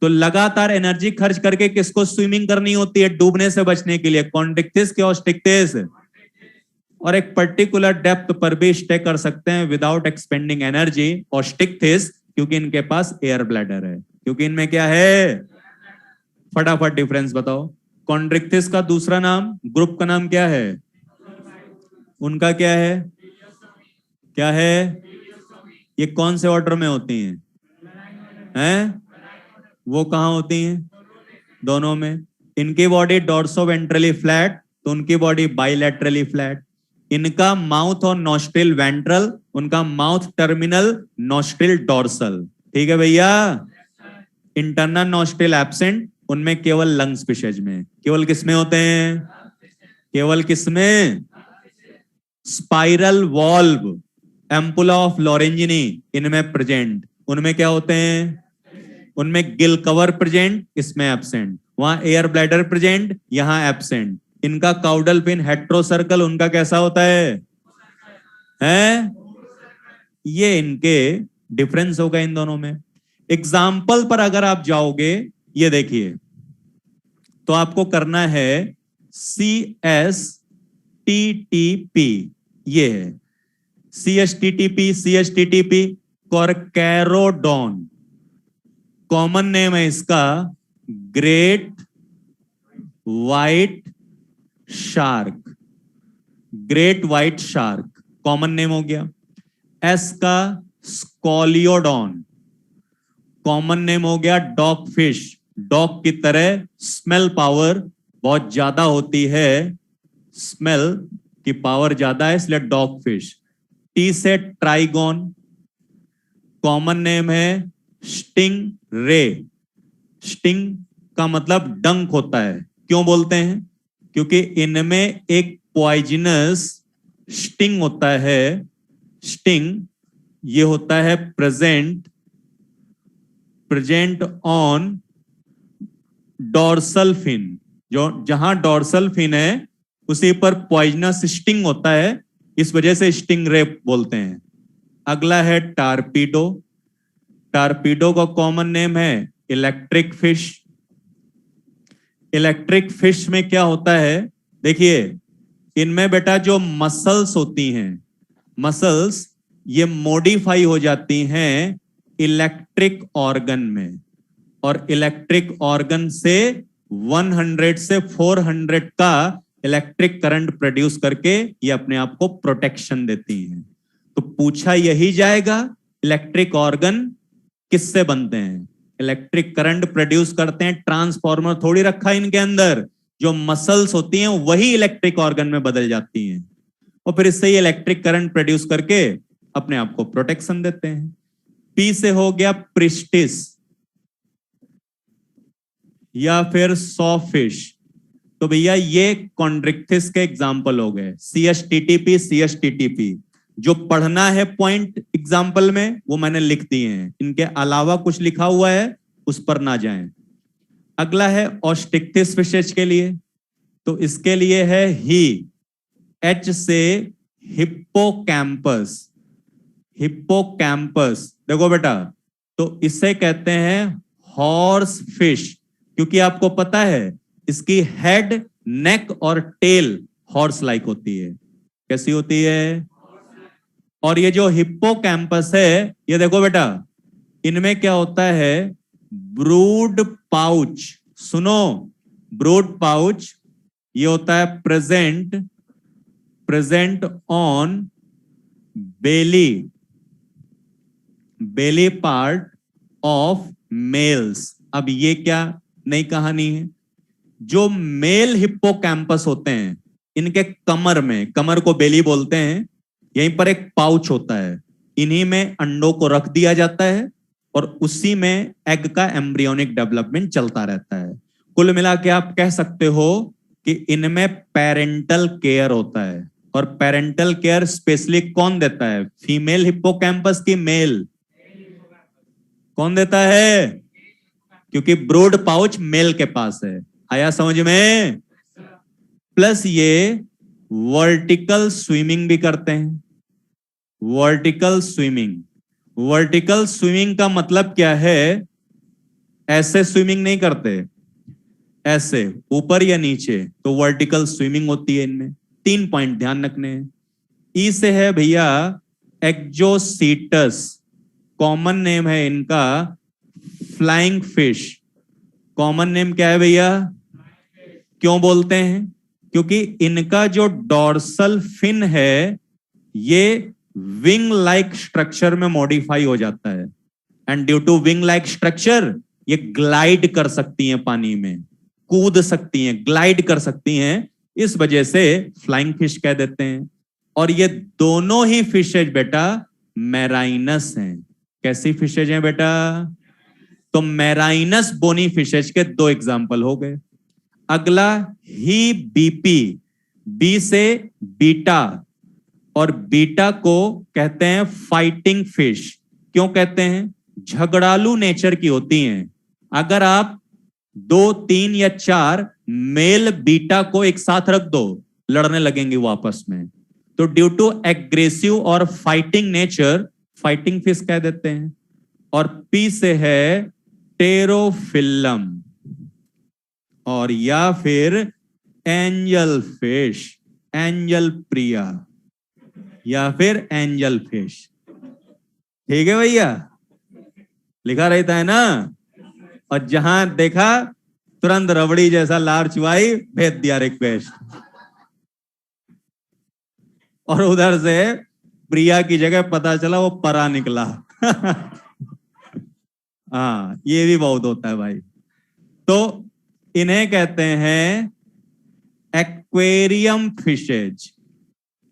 तो लगातार एनर्जी खर्च करके किसको स्विमिंग करनी होती है डूबने से बचने के लिए? कॉन्ड्रिक्टिस के ऑस्टिक्टिस। और एक पर्टिकुलर डेप्थ पर भी स्टे कर सकते हैं विदाउट एक्सपेंडिंग एनर्जी, ऑस्टिक्टिस, क्योंकि इनके पास एयर ब्लैडर है। क्योंकि इनमें क्या है? फटाफट डिफरेंस बताओ। कॉन्ड्रिक्टिस का दूसरा नाम, ग्रुप का नाम क्या है? उनका क्या है? क्या है? ये कौन से ऑर्डर में होती हैं? हैं? वो कहां होती हैं? दोनों में। इनकी बॉडी डॉर्सो वेंट्रली फ्लैट, तो उनकी बॉडी बाइलेटरली फ्लैट। इनका माउथ और नॉस्ट्रिल वेंट्रल, उनका माउथ टर्मिनल, नॉस्ट्रिल डॉर्सल। ठीक है भैया? इंटरनल नॉस्ट्रिल एब्सेंट, उनमें केवल लंग्स फिशेज में। केवल किसमें होते हैं? केवल किसमें? स्पाइरल वॉल्व, एम्पुला ऑफ लॉरेंजिनी, इनमें प्रेजेंट। उनमें क्या होते हैं? उनमें गिल कवर प्रेजेंट, इसमें एब्सेंट। वहां एयर ब्लैडर प्रेजेंट, यहां एब्सेंट। इनका काउडल फिन हेट्रोसर्कल, उनका कैसा होता है? हैं? ये इनके डिफरेंस होगा इन दोनों में। एग्जाम्पल पर अगर आप जाओगे, ये देखिए, तो आपको करना है CSTTP। ये है CSTTP कॉर्केरोडॉन। कॉमन नेम है इसका great white shark. Great white shark common name हो गया। एस का स्कॉलियोडॉन, कॉमन नेम हो गया डॉग फिश। डॉग की तरह स्मेल पावर बहुत ज्यादा होती है, स्मेल की पावर ज्यादा है, इसलिए डॉग फिश। टी से ट्राइगोन, कॉमन नेम है स्टिंग रे। स्टिंग का मतलब डंक होता है। क्यों बोलते हैं? क्योंकि इनमें एक पॉइजनस स्टिंग होता है। स्टिंग ये होता है प्रेजेंट ऑन डॉर्सल फिन। जो जहां डॉर्सल फिन है उसी पर पॉइजनस स्टिंग होता है, इस वजह से स्टिंग रे बोलते हैं। अगला है टारपीडो। टारपीडो का कॉमन नेम है इलेक्ट्रिक फिश। इलेक्ट्रिक फिश में क्या होता है? देखिए, इनमें बेटा जो मसल्स होती हैं, मसल्स ये मॉडिफाई हो जाती हैं इलेक्ट्रिक ऑर्गन में, और इलेक्ट्रिक ऑर्गन से 100 से 400 का इलेक्ट्रिक करंट प्रोड्यूस करके ये अपने आप को प्रोटेक्शन देती हैं। तो पूछा यही जाएगा, इलेक्ट्रिक ऑर्गन किससे बनते हैं? इलेक्ट्रिक करंट प्रोड्यूस करते हैं। ट्रांसफॉर्मर थोड़ी रखा है इनके अंदर। जो मसल्स होती हैं वही इलेक्ट्रिक ऑर्गन में बदल जाती हैं, और फिर इससे ये इलेक्ट्रिक करंट प्रोड्यूस करके अपने आप को प्रोटेक्शन देते हैं। पी से हो गया प्रिस्टिस या फिर सॉफिश। तो भैया ये कॉन्ड्रिक्टिस के एग्जाम्पल हो गए। CSTTP जो पढ़ना है पॉइंट एग्जाम्पल में वो मैंने लिख दिए हैं, इनके अलावा कुछ लिखा हुआ है उस पर ना जाएं। अगला है ऑस्टिक्टिस फिशेज के लिए, तो इसके लिए है ही। H से हिप्पोकैम्पस। हिप्पोकैम्पस देखो बेटा, तो इसे कहते हैं हॉर्स फिश, क्योंकि आपको पता है इसकी हेड, नेक और टेल हॉर्स लाइक होती है। कैसी होती है? और ये जो हिप्पोकैम्पस है, ये देखो बेटा, इनमें क्या होता है? Brood pouch. सुनो, ब्रूड पाउच ये होता है present on belly part of males. अब ये क्या नई कहानी है। जो मेल हिप्पोकैम्पस होते हैं, इनके कमर में, कमर को बेली बोलते हैं, यहीं पर एक पाउच होता है, इन्हीं में अंडों को रख दिया जाता है और उसी में एग का एम्ब्रियोनिक डेवलपमेंट चलता रहता है। कुल मिला के आप कह सकते हो कि इनमें पेरेंटल केयर होता है। और पेरेंटल केयर स्पेशली कौन देता है? फीमेल हिप्पोकैम्पस की मेल? कौन देता है? क्योंकि ब्रूड पाउच मेल के पास है। आया समझ में? प्लस ये वर्टिकल स्विमिंग भी करते हैं। वर्टिकल स्विमिंग, वर्टिकल स्विमिंग का मतलब क्या है? ऐसे स्विमिंग नहीं करते, ऐसे ऊपर या नीचे, तो वर्टिकल स्विमिंग होती है इनमें। 3 पॉइंट ध्यान रखने हैं। ई से है भैया एक्जोसीटस, कॉमन नेम है इनका फ्लाइंग फिश। कॉमन नेम क्या है भैया? क्यों बोलते हैं? क्योंकि इनका जो डॉर्सल फिन है ये विंग लाइक स्ट्रक्चर में मॉडिफाई हो जाता है, and due to wing like structure ये ग्लाइड कर सकती हैं, पानी में कूद सकती हैं, ग्लाइड कर सकती हैं, इस वजह से फ्लाइंग फिश कह देते हैं। और ये दोनों ही फिशेज बेटा मैराइनस हैं। कैसी फिशेज हैं बेटा? तो मैराइनस बोनी फिशेज के 2 एग्जाम्पल हो गए। अगला ही बीपी, बी से बीटा, और बीटा को कहते हैं फाइटिंग फिश। क्यों कहते हैं? झगड़ालू नेचर की होती हैं। अगर आप 2, 3 या 4 मेल बीटा को एक साथ रख दो, लड़ने लगेंगे वो आपस में। तो ड्यू टू एग्रेसिव और फाइटिंग नेचर फाइटिंग फिश कह देते हैं। और पी से है टेरोफिल्लम, और या फिर एंजल फिश, एंजल प्रिया, या फिर एंजल फिश। ठीक है भैया? लिखा रहता है ना? और जहां देखा तुरंत रबड़ी जैसा लार चुवाई, भेज दिया रिक्वेस्ट, और उधर से प्रिया की जगह पता चला वो परा निकला। हाँ, ये भी बहुत होता है भाई। तो इन्हें कहते हैं एक्वेरियम फिशेज।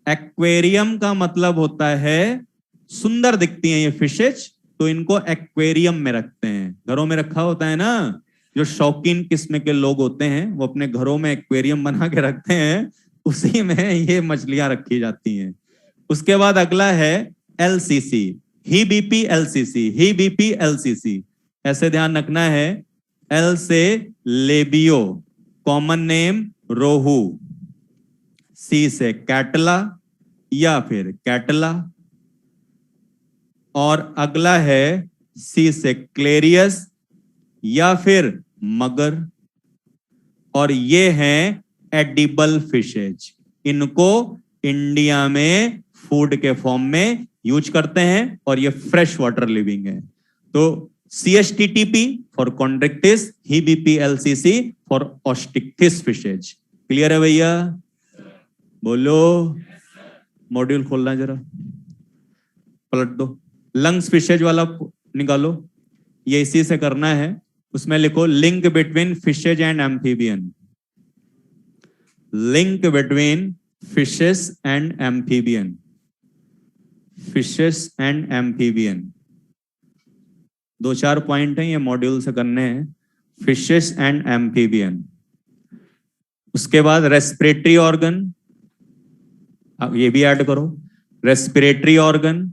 एक्वेरियम का मतलब होता है सुंदर दिखती हैं ये फिशेज, तो इनको एक्वेरियम में रखते हैं। घरों में रखा होता है ना, जो शौकीन किस्म के लोग होते हैं वो अपने घरों में एक्वेरियम बना के रखते हैं, उसी में ये मछलियां रखी जाती हैं। उसके बाद अगला है एलसीसी, ही बीपी एलसीसी, ही बीपी एलसीसी। ऐसे ध्यान रखना है। एल से लेबियो, कॉमन नेम रोहू। सी से कैटला या फिर कैटला, और अगला है सी से क्लेरियस या फिर मगर। और ये हैं एडिबल फिशेज। इनको इंडिया में फूड के फॉर्म में यूज करते हैं और ये फ्रेश वाटर लिविंग है। तो CSTTP फॉर कॉन्ड्रिक्टिस, ही BP LCC for osteichthyes fishes. Clear है भैया? बोलो। मॉड्यूल खोलना जरा, पलट दो। लंग्स फिशेज वाला निकालो, ये इसी से करना है। उसमें लिखो link between fishes and amphibian, link between fishes and amphibian, fishes and amphibian. 2-4 point हैं, ये मॉड्यूल से करने हैं। Fishes and amphibian. उसके बाद रेस्पिरेटरी ऑर्गन, ये भी ऐड करो। Respiratory organ,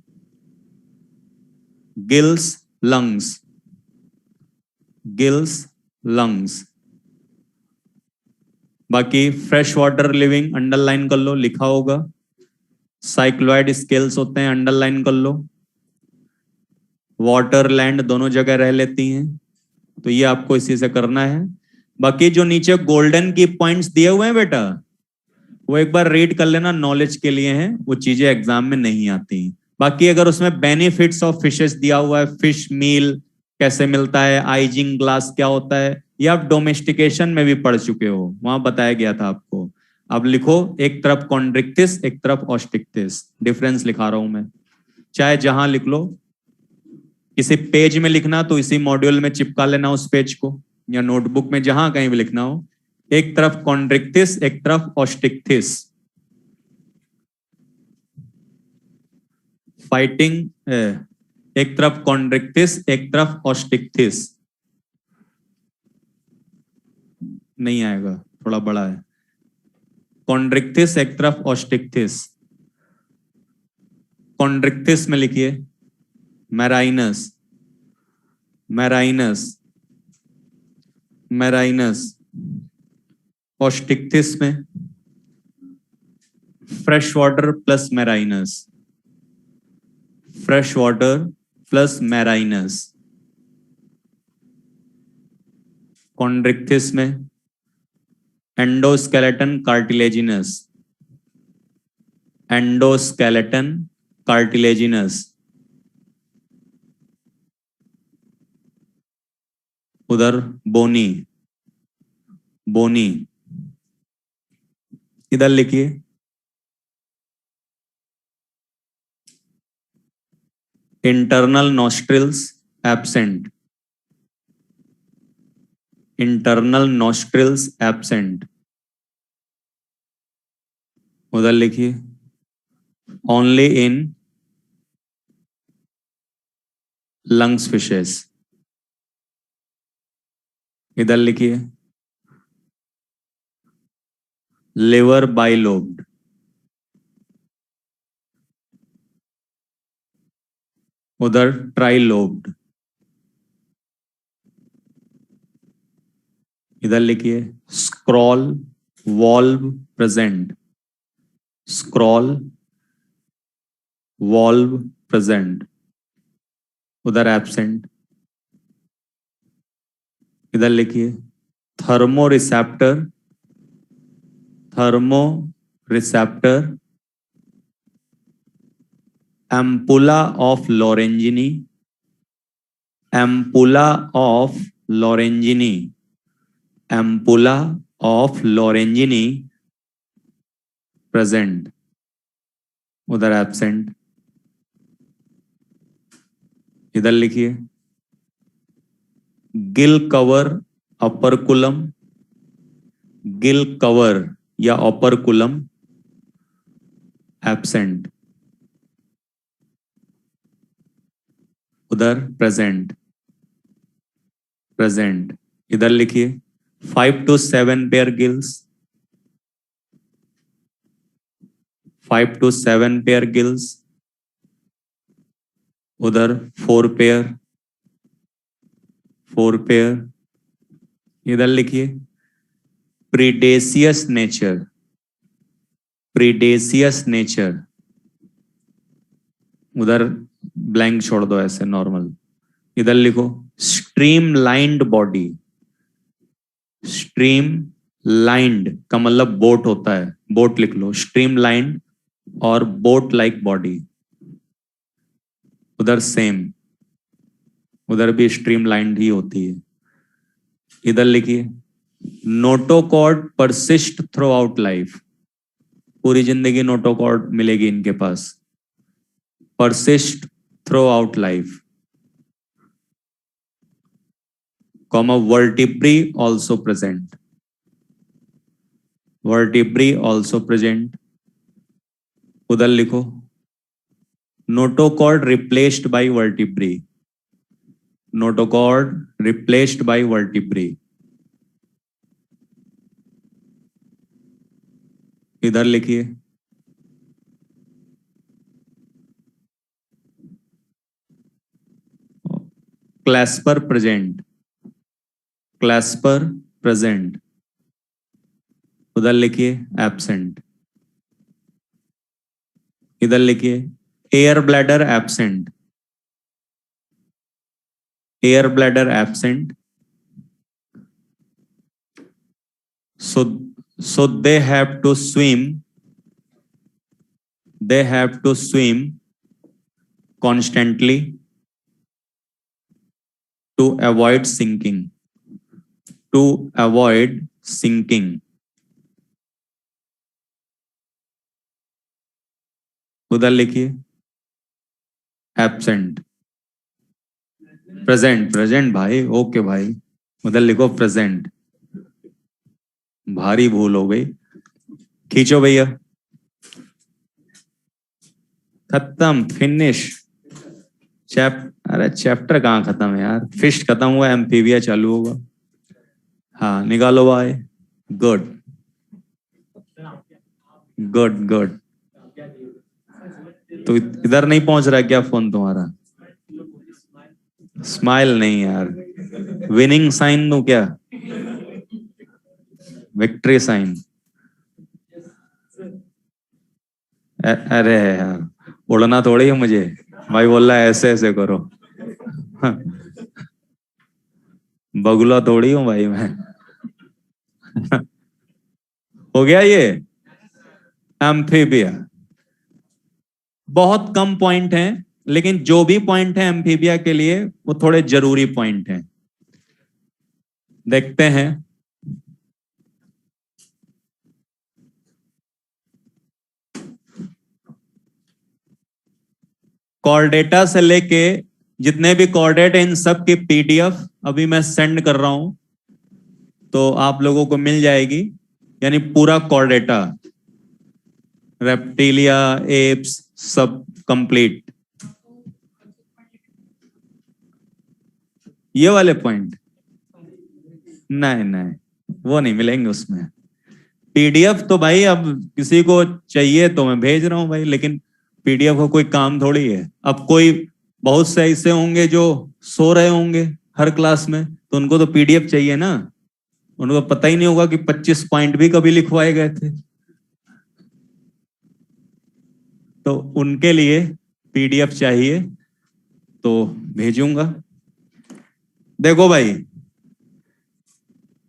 gills, lungs, gills, lungs. बाकी फ्रेश वाटर लिविंग अंडरलाइन कर लो, लिखा होगा। साइक्लोइड स्केल्स होते हैं, अंडरलाइन कर लो। वाटर लैंड दोनों जगह रह लेती हैं, तो ये आपको इसी से करना है। बाकी जो नीचे गोल्डन की पॉइंट्स दिए हुए हैं बेटा, वो एक बार रीड कर लेना, नॉलेज के लिए हैं, वो चीजें एग्जाम में नहीं आती। बाकी अगर उसमें बेनिफिट्स ऑफ फिशेस दिया हुआ है, फिश मील कैसे मिलता है, आइजिंग ग्लास क्या होता है, ये आप डोमेस्टिकेशन में भी पढ़ चुके हो, वहां बताया गया था आपको। अब लिखो, एक तरफ कॉन्ड्रिक्टिस, एक तरफ ऑस्टिक्टिस। डिफरेंस लिखा रहा हूं मैं, चाहे जहां लिख लो। किसी पेज में लिखना तो इसी मॉड्यूल में चिपका लेना उस पेज को, या नोटबुक में जहां कहीं भी लिखना हो, एक तरफ कॉन्ड्रिक्टिस एक तरफ ऑस्टिक्टिस। फाइटिंग, एक तरफ कॉन्ड्रिक्टिस एक तरफ ऑस्टिक्टिस। नहीं आएगा, थोड़ा बड़ा है। कॉन्ड्रिक्टिस एक तरफ ऑस्टिक्टिस। कॉन्ड्रिक्टिस में लिखिए मैराइनस, मैराइनस, मैराइनस। ऑस्टिक्टिस में fresh water plus marines, fresh water plus marines. Chondrichthyes में एंडोस्केलेटन कार्टिलेजिनस, एंडोस्केलेटन कार्टिलेजिनस। उधर बोनी, बोनी। इधर लिखिए internal nostrils absent, internal nostrils absent. उधर लिखिए ओनली इन लंग्स फिशेस। इधर लिखिए लिवर बाइलोब्ड। उधर ट्राइलोब्ड। इधर लिखिए scroll valve present, scroll valve present. उधर एब्सेंट। इधर लिखिए thermo receptor, thermo receptor ampulla of Lorenzini, ampulla of Lorenzini, ampulla of Lorenzini present. उधर एब्सेंट। इधर लिखिए gill cover operculum, gill cover या अपरकुलम एब्सेंट। उधर प्रेजेंट, प्रेजेंट। इधर लिखिए 5 to 7 pair gills, 5 to 7 pair gills. उधर 4 पेयर, 4 पेयर। इधर लिखिए प्रीडेसियस नेचर, प्रीडेसियस नेचर। उधर ब्लैंक छोड़ दो ऐसे नॉर्मल। इधर लिखो streamlined body, streamlined का मतलब बोट होता है, बोट लिख लो स्ट्रीम लाइंड और बोट लाइक बॉडी। उधर सेम, उधर भी स्ट्रीम लाइंड ही होती है। इधर लिखिए notochord persist throughout life, पूरी जिंदगी नोटोकॉर्ड मिलेगी इनके पास। Persist throughout life, comma vertebrae also present, vertebrae also present. उधर लिखो notochord replaced by vertebrae, notochord replaced by vertebrae. इधर लिखिए क्लैस्पर प्रेजेंट, क्लैस्पर प्रेजेंट। उधर लिखिए एब्सेंट। इधर लिखिए air bladder absent, air bladder absent. So they have to swim, they have to swim constantly to avoid sinking, to avoid sinking. उधर लिखिए absent, present, present भाई, okay भाई। उधर लिखो प्रेजेंट, भारी भूल हो गई। खींचो भैया, खत्म, फिनिश। अरे चैप्टर कहाँ खत्म है यार, फिश खत्म हुआ, एम्फीबिया चालू होगा। हाँ निकालो भाई, गुड गुड गुड। तो इधर नहीं पहुंच रहा क्या फोन तुम्हारा? स्माइल नहीं यार, विनिंग साइन दूं क्या? Victory sign. अरे यार, उड़ना थोड़ी है मुझे, भाई बोल रहा है ऐसे ऐसे करो। बगुला थोड़ी हूँ भाई मैं। हो गया ये, एम्फीबिया। बहुत कम पॉइंट हैं, लेकिन जो भी पॉइंट है एम्फीबिया के लिए वो थोड़े जरूरी पॉइंट हैं। देखते हैं। कॉर्डेटा से लेके जितने भी कॉर्डेट हैं इन सब की पीडीएफ अभी मैं सेंड कर रहा हूं, तो आप लोगों को मिल जाएगी। यानी पूरा कॉर्डेटा, रेप्टिलिया, एप्स, सब कंप्लीट। ये वाले पॉइंट नहीं नहीं, वो नहीं मिलेंगे उसमें। पीडीएफ तो भाई अब किसी को चाहिए तो मैं भेज रहा हूं भाई, लेकिन पीडीएफ का कोई काम थोड़ी है। अब कोई बहुत से ऐसे होंगे जो सो रहे होंगे हर क्लास में, तो उनको तो पीडीएफ चाहिए ना। उनको पता ही नहीं होगा कि 25 पॉइंट भी कभी लिखवाए गए थे, तो उनके लिए पीडीएफ चाहिए, तो भेजूंगा। देखो भाई,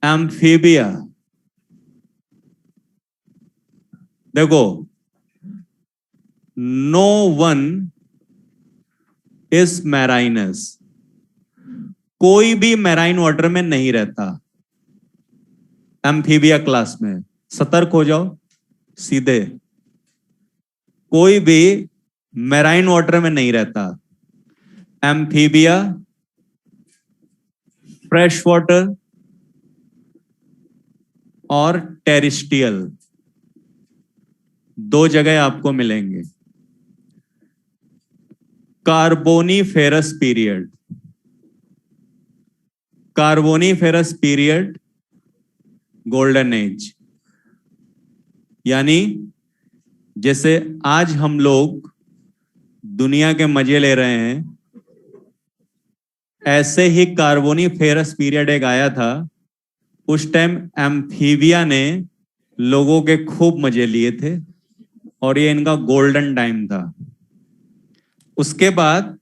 एम्फीबिया, देखो, नो वन इज मैराइनस, कोई भी मैराइन वाटर में नहीं रहता एम्फीबिया क्लास में। सतर्क हो जाओ सीधे, कोई भी मैराइन वाटर में नहीं रहता। एम्फीबिया फ्रेश वाटर और टेरिस्टियल, दो जगह आपको मिलेंगे। Carboniferous period, Carboniferous period golden age, यानी जैसे आज हम लोग दुनिया के मजे ले रहे हैं, ऐसे ही कार्बोनीफेरस पीरियड एक आया था। उस टाइम एम्फीबिया ने लोगों के खूब मजे लिए थे, और ये इनका गोल्डन टाइम था। उसके बाद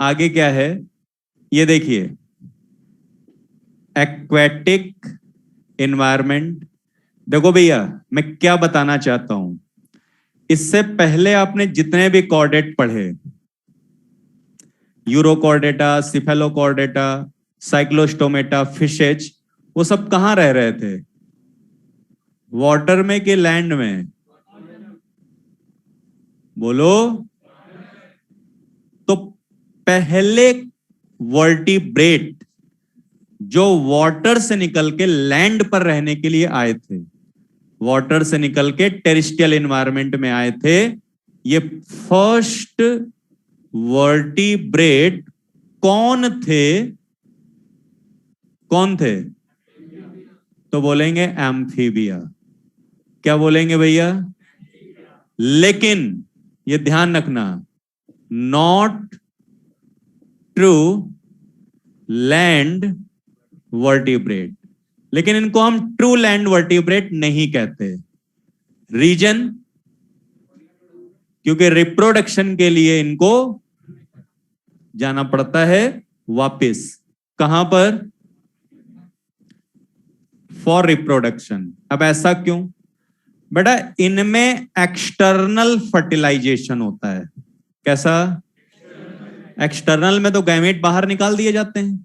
आगे क्या है ये देखिए, एक्वेटिक एनवायरनमेंट। देखो भैया, मैं क्या बताना चाहता हूं, इससे पहले आपने जितने भी कॉर्डेट पढ़े, यूरोकॉर्डेटा, सिफेलोकॉर्डेटा, साइक्लोस्टोमेटा, फिशेज, वो सब कहां रह रहे थे? वाटर में कि लैंड में? बोलो। तो पहले वर्टिब्रेट जो वाटर से निकल के लैंड पर रहने के लिए आए थे, वाटर से निकल के टेरिस्ट्रियल एनवायरनमेंट में आए थे, ये फर्स्ट वर्टिब्रेट कौन थे? कौन थे? तो बोलेंगे एम्फीबिया। क्या बोलेंगे भैया? लेकिन ये ध्यान रखना, नॉट ट्रू लैंड वर्टिब्रेट। लेकिन इनको हम ट्रू लैंड वर्टिब्रेट नहीं कहते। रीजन, क्योंकि रिप्रोडक्शन के लिए इनको जाना पड़ता है वापस। कहां पर? For reproduction. अब ऐसा क्यों बेटा? इनमें एक्सटर्नल फर्टिलाइजेशन होता है। कैसा? एक्सटर्नल में तो गैमेट बाहर निकाल दिए जाते हैं,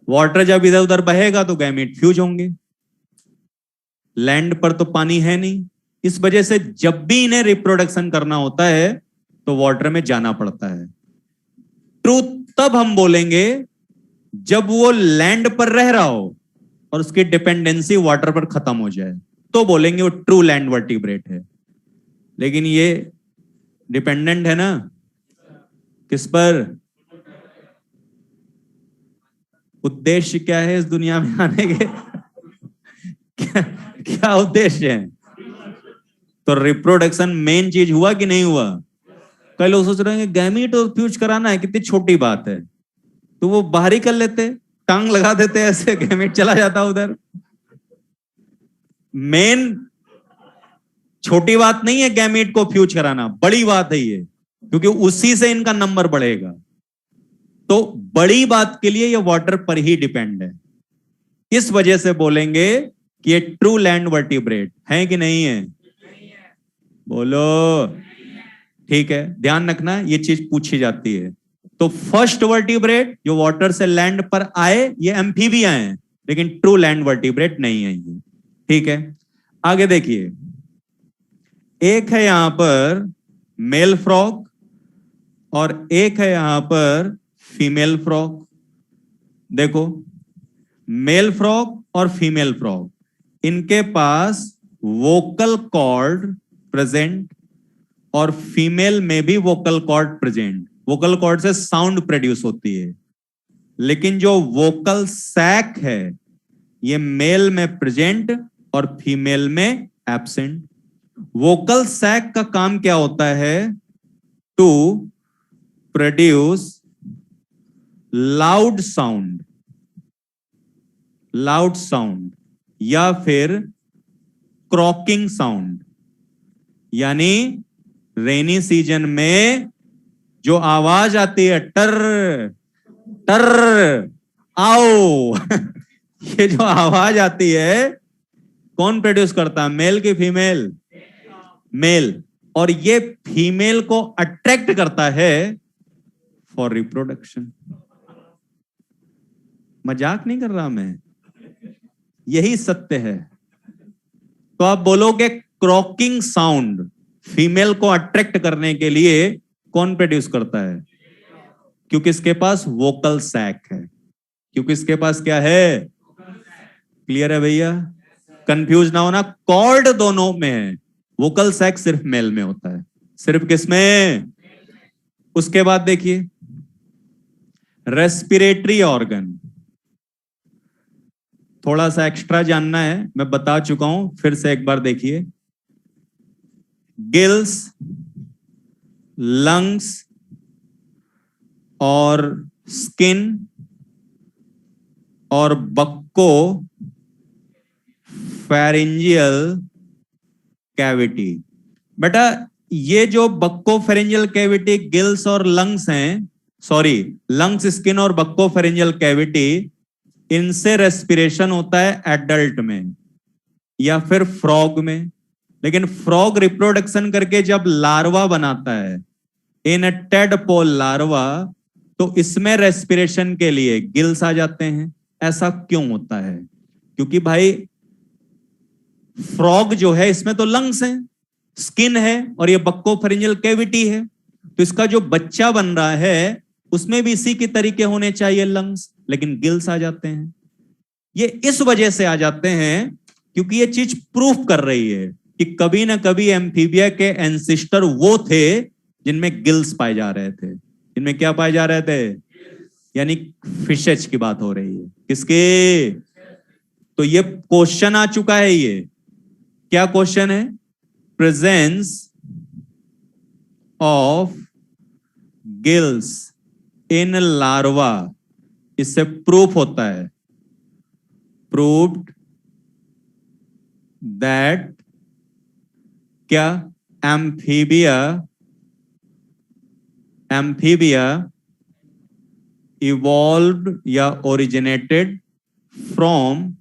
वाटर जब इधर उधर बहेगा तो गैमेट फ्यूज होंगे। लैंड पर तो पानी है नहीं, इस वजह से जब भी इन्हें रिप्रोडक्शन करना होता है तो वाटर में जाना पड़ता है। ट्रूथ तब हम बोलेंगे जब वो लैंड पर रह रहा हो और उसकी डिपेंडेंसी वाटर पर खत्म हो जाए तो बोलेंगे वो ट्रू लैंड वर्टिब्रेट है। लेकिन ये डिपेंडेंट है ना किस पर? उद्देश्य क्या है इस दुनिया में आने के? क्या, क्या उद्देश्य है? तो रिप्रोडक्शन मेन चीज हुआ कि नहीं हुआ? कई लोग सोच रहे हैं गैमीट और फ्यूज कराना है, कितनी छोटी बात है, तो वो बाहर ही कर लेते, टांग लगा देते ऐसे, गैमीट चला जाता उधर। मेन छोटी बात नहीं है गैमीट को फ्यूज कराना, बड़ी बात है ये, क्योंकि उसी से इनका नंबर बढ़ेगा। तो बड़ी बात के लिए ये वाटर पर ही डिपेंड है। इस वजह से बोलेंगे कि ये ट्रू लैंड वर्टिब्रेट है कि नहीं है? बोलो। ठीक है, ध्यान रखना ये चीज पूछी जाती है। तो फर्स्ट वर्टिब्रेट जो वाटर से लैंड पर आए ये एम्फीबिया हैं, लेकिन ट्रू लैंड वर्टिब्रेट नहीं है ये। ठीक है, आगे देखिए। एक है यहां पर मेल फ्रॉग और एक है यहां पर फीमेल फ्रॉग। देखो, मेल फ्रॉग और फीमेल फ्रॉग, इनके पास वोकल कॉर्ड प्रेजेंट और फीमेल में भी vocal cord present. Vocal cord से साउंड प्रोड्यूस होती है, लेकिन जो वोकल सैक है ये मेल में प्रेजेंट और फीमेल में एब्सेंट। वोकल सैक का काम क्या होता है? To produce loud sound, loud sound या फिर क्रॉकिंग साउंड। यानी रेनी सीजन में जो आवाज आती है टर टर आओ ये जो आवाज आती है कौन प्रोड्यूस करता है? मेल की फीमेल? मेल। और ये फीमेल को अट्रैक्ट करता है फॉर रिप्रोडक्शन। मजाक नहीं कर रहा मैं, यही सत्य है। तो आप बोलोगे क्रॉकिंग साउंड फीमेल को अट्रैक्ट करने के लिए कौन प्रोड्यूस करता है? क्योंकि इसके पास वोकल सैक है। क्योंकि इसके पास क्या है? क्लियर है भैया? कंफ्यूज ना होना, कॉर्ड दोनों में है, वोकल सैक सिर्फ मेल में होता है। सिर्फ किसमें? उसके बाद देखिए रेस्पिरेटरी ऑर्गन। थोड़ा सा एक्स्ट्रा जानना है, मैं बता चुका हूं, फिर से एक बार देखिए। गिल्स, लंग्स और स्किन और बक्को फेरेंजियल कैविटी। बेटा ये जो बक्को फेरेंजियल कैविटी, गिल्स और लंग्स हैं, सॉरी लंग्स, स्किन और बक्को फेरेंजियल कैविटी, इनसे रेस्पिरेशन होता है एडल्ट में या फिर फ्रॉग में। लेकिन फ्रॉग रिप्रोडक्शन करके जब लार्वा बनाता है, इन टेडपोल लार्वा, तो इसमें रेस्पिरेशन के लिए गिल्स आ जाते हैं। ऐसा क्यों होता है? क्योंकि भाई फ्रॉग जो है इसमें तो लंग्स हैं, स्किन है और ये बक्को फेरेंजियल कैविटी है, तो इसका जो बच्चा बन रहा है उसमें भी इसी के तरीके होने चाहिए लंग्स, लेकिन गिल्स आ जाते हैं। ये इस वजह से आ जाते हैं क्योंकि ये चीज प्रूफ कर रही है कि कभी ना कभी एम्फीबिया के एंसिस्टर वो थे जिनमें गिल्स पाए जा रहे थे। जिनमें क्या पाए जा रहे थे? यानी फिशेज की बात हो रही है। किसके? तो ये क्वेश्चन आ चुका है। ये क्या क्वेश्चन है? Presence of gills in larva, इससे प्रूफ होता है, प्रूव्ड दैट क्या एम्फीबिया इवॉल्व्ड या ओरिजिनेटेड फ्रॉम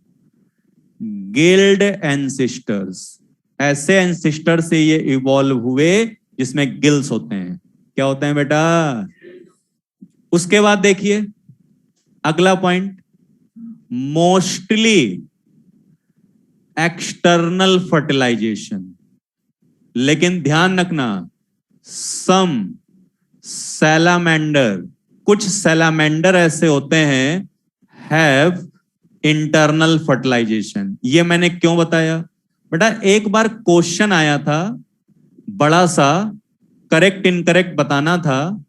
गिल्ड एंसिस्टर्स। ऐसे एंसिस्टर से ये इवॉल्व हुए जिसमें गिल्स होते हैं। क्या होते हैं बेटा? उसके बाद देखिए अगला पॉइंट, मोस्टली एक्सटर्नल फर्टिलाइजेशन। लेकिन ध्यान रखना, सम सैलामेंडर, कुछ सैलामेंडर ऐसे होते हैं हैव इंटरनल फर्टिलाइजेशन। ये मैंने क्यों बताया बेटा, एक बार क्वेश्चन आया था बड़ा सा, करेक्ट इनकरेक्ट बताना था,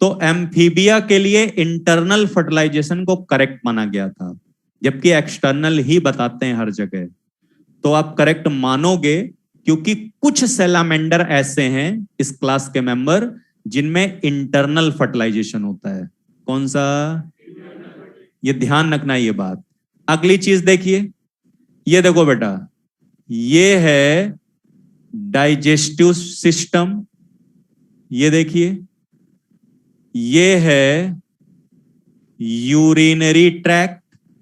तो एम्फीबिया के लिए इंटरनल फर्टिलाइजेशन को करेक्ट माना गया था, जबकि एक्सटर्नल ही बताते हैं हर जगह। तो आप करेक्ट मानोगे क्योंकि कुछ सैलामेंडर ऐसे हैं इस क्लास के मेंबर जिनमें इंटरनल फर्टिलाइजेशन होता है। कौन सा? ये ध्यान रखना ये बात। अगली चीज देखिए, ये देखो बेटा, ये है डाइजेस्टिव सिस्टम, ये देखिए, ये है यूरिनरी ट्रैक्ट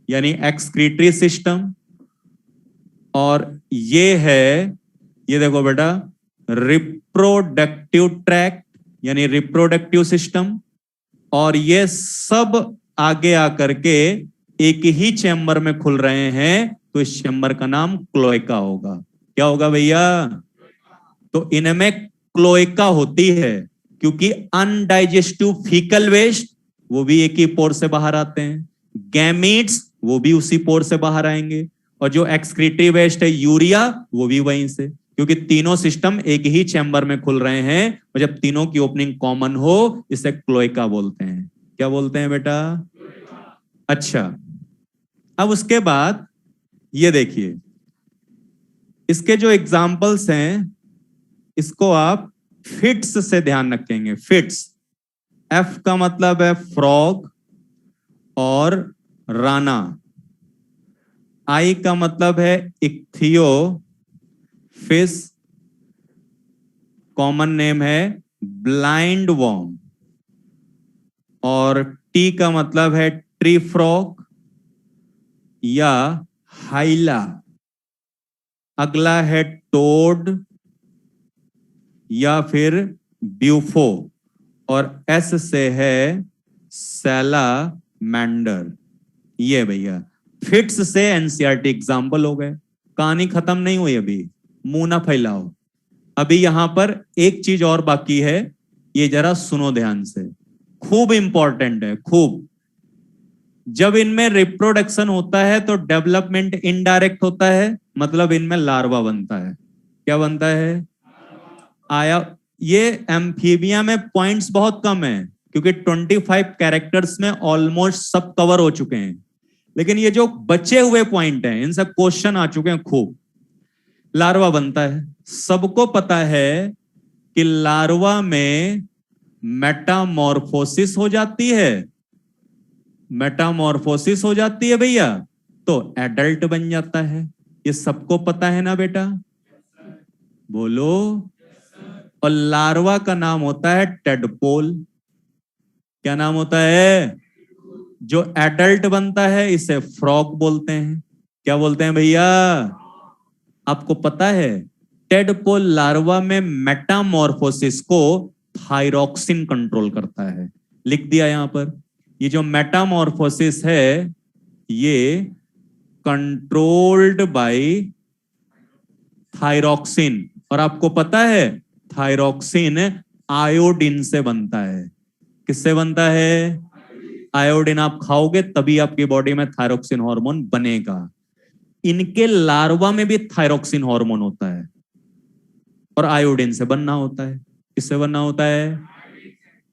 यानी एक्सक्रीटरी सिस्टम, और ये है, ये देखो बेटा, रिप्रोडक्टिव ट्रैक्ट यानी रिप्रोडक्टिव सिस्टम, और ये सब आगे आकर के एक ही चैम्बर में खुल रहे हैं, तो इस चैम्बर का नाम क्लोएका होगा। क्या होगा भैया? तो इनमें क्लोएका होती है क्योंकि अनडाइजेस्टिव फीकल वेस्ट वो भी एक ही पोर से बाहर आते हैं, गैमीट्स वो भी उसी पोर से बाहर आएंगे, और जो एक्सक्रीटरी वेस्ट है यूरिया वो भी वहीं से, क्योंकि तीनों सिस्टम एक ही चैम्बर में खुल रहे हैं, और जब तीनों की ओपनिंग कॉमन हो इसे क्लोएका बोलते हैं। क्या बोलते हैं बेटा? अच्छा, अब उसके बाद ये देखिए, इसके जो एग्जाम्पल्स हैं इसको आप फिट्स से ध्यान रखेंगे। फिट्स, एफ का मतलब है फ्रॉग और राना, आई का मतलब है इक्थियो फिश, कॉमन नेम है ब्लाइंड वॉर्म, और टी का मतलब है ट्री फ्रॉग या हाइला, अगला है टोड या फिर ब्यूफो, और एस से है सैलामेंडर। ये भैया फिट्स से एनसीईआरटी एग्जाम्पल हो गए। कहानी खत्म नहीं हुई अभी, मुंह ना फैलाओ। अभी यहां पर एक चीज और बाकी है, ये जरा सुनो ध्यान से, खूब इंपॉर्टेंट है, खूब। जब इनमें रिप्रोडक्शन होता है तो डेवलपमेंट इनडायरेक्ट होता है, मतलब इनमें लार्वा बनता है। क्या बनता है? आया। ये एम्फीबिया में पॉइंट्स बहुत कम है क्योंकि 25 कैरेक्टर्स में ऑलमोस्ट सब कवर हो चुके हैं, लेकिन ये जो बचे हुए पॉइंट हैं इनसे क्वेश्चन आ चुके हैं खूब। लार्वा बनता है, सबको पता है कि लार्वा में मेटामॉर्फोसिस हो जाती है, मेटामॉर्फोसिस हो जाती है भैया, तो एडल्ट बन जाता है। ये सबको पता है ना बेटा? बोलो। और लार्वा का नाम होता है टेडपोल। क्या नाम होता है? जो एडल्ट बनता है इसे फ्रॉग बोलते हैं। क्या बोलते हैं भैया? आपको पता है टेडपोल लार्वा में मेटामॉर्फोसिस को थायरॉक्सिन कंट्रोल करता है। लिख दिया यहां पर, ये जो मेटामॉर्फोसिस है ये कंट्रोल्ड बाय थायरॉक्सिन, और आपको पता है थायरॉक्सिन आयोडीन से बनता है। किससे बनता है? आयोडीन आप खाओगे तभी आपकी बॉडी में थायरॉक्सिन हार्मोन बनेगा। इनके लार्वा में भी थायरॉक्सिन हार्मोन होता है और आयोडीन से बनना होता है। किससे बनना होता है?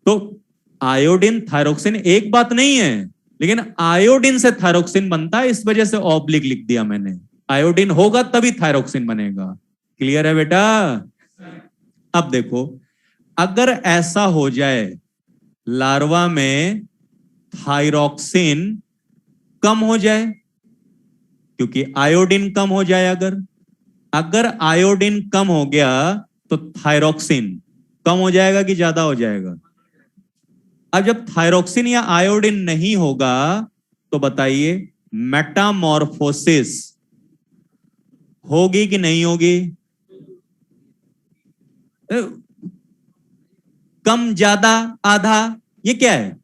तो आयोडीन थायरॉक्सिन एक बात नहीं है, लेकिन आयोडीन से थायरॉक्सिन बनता है, इस वजह से ऑब्लिक लिख दिया मैंने। आयोडीन होगा तभी थायरॉक्सिन बनेगा। क्लियर है बेटा? अब देखो, अगर ऐसा हो जाए लार्वा में थायरॉक्सिन कम हो जाए, क्योंकि आयोडीन कम हो जाए, अगर आयोडीन कम हो गया तो थायरॉक्सिन कम हो जाएगा कि ज्यादा हो जाएगा? अब जब थायरॉक्सिन या आयोडीन नहीं होगा तो बताइए मेटामॉर्फोसिस होगी कि नहीं होगी? कम, ज्यादा, आधा, ये क्या है?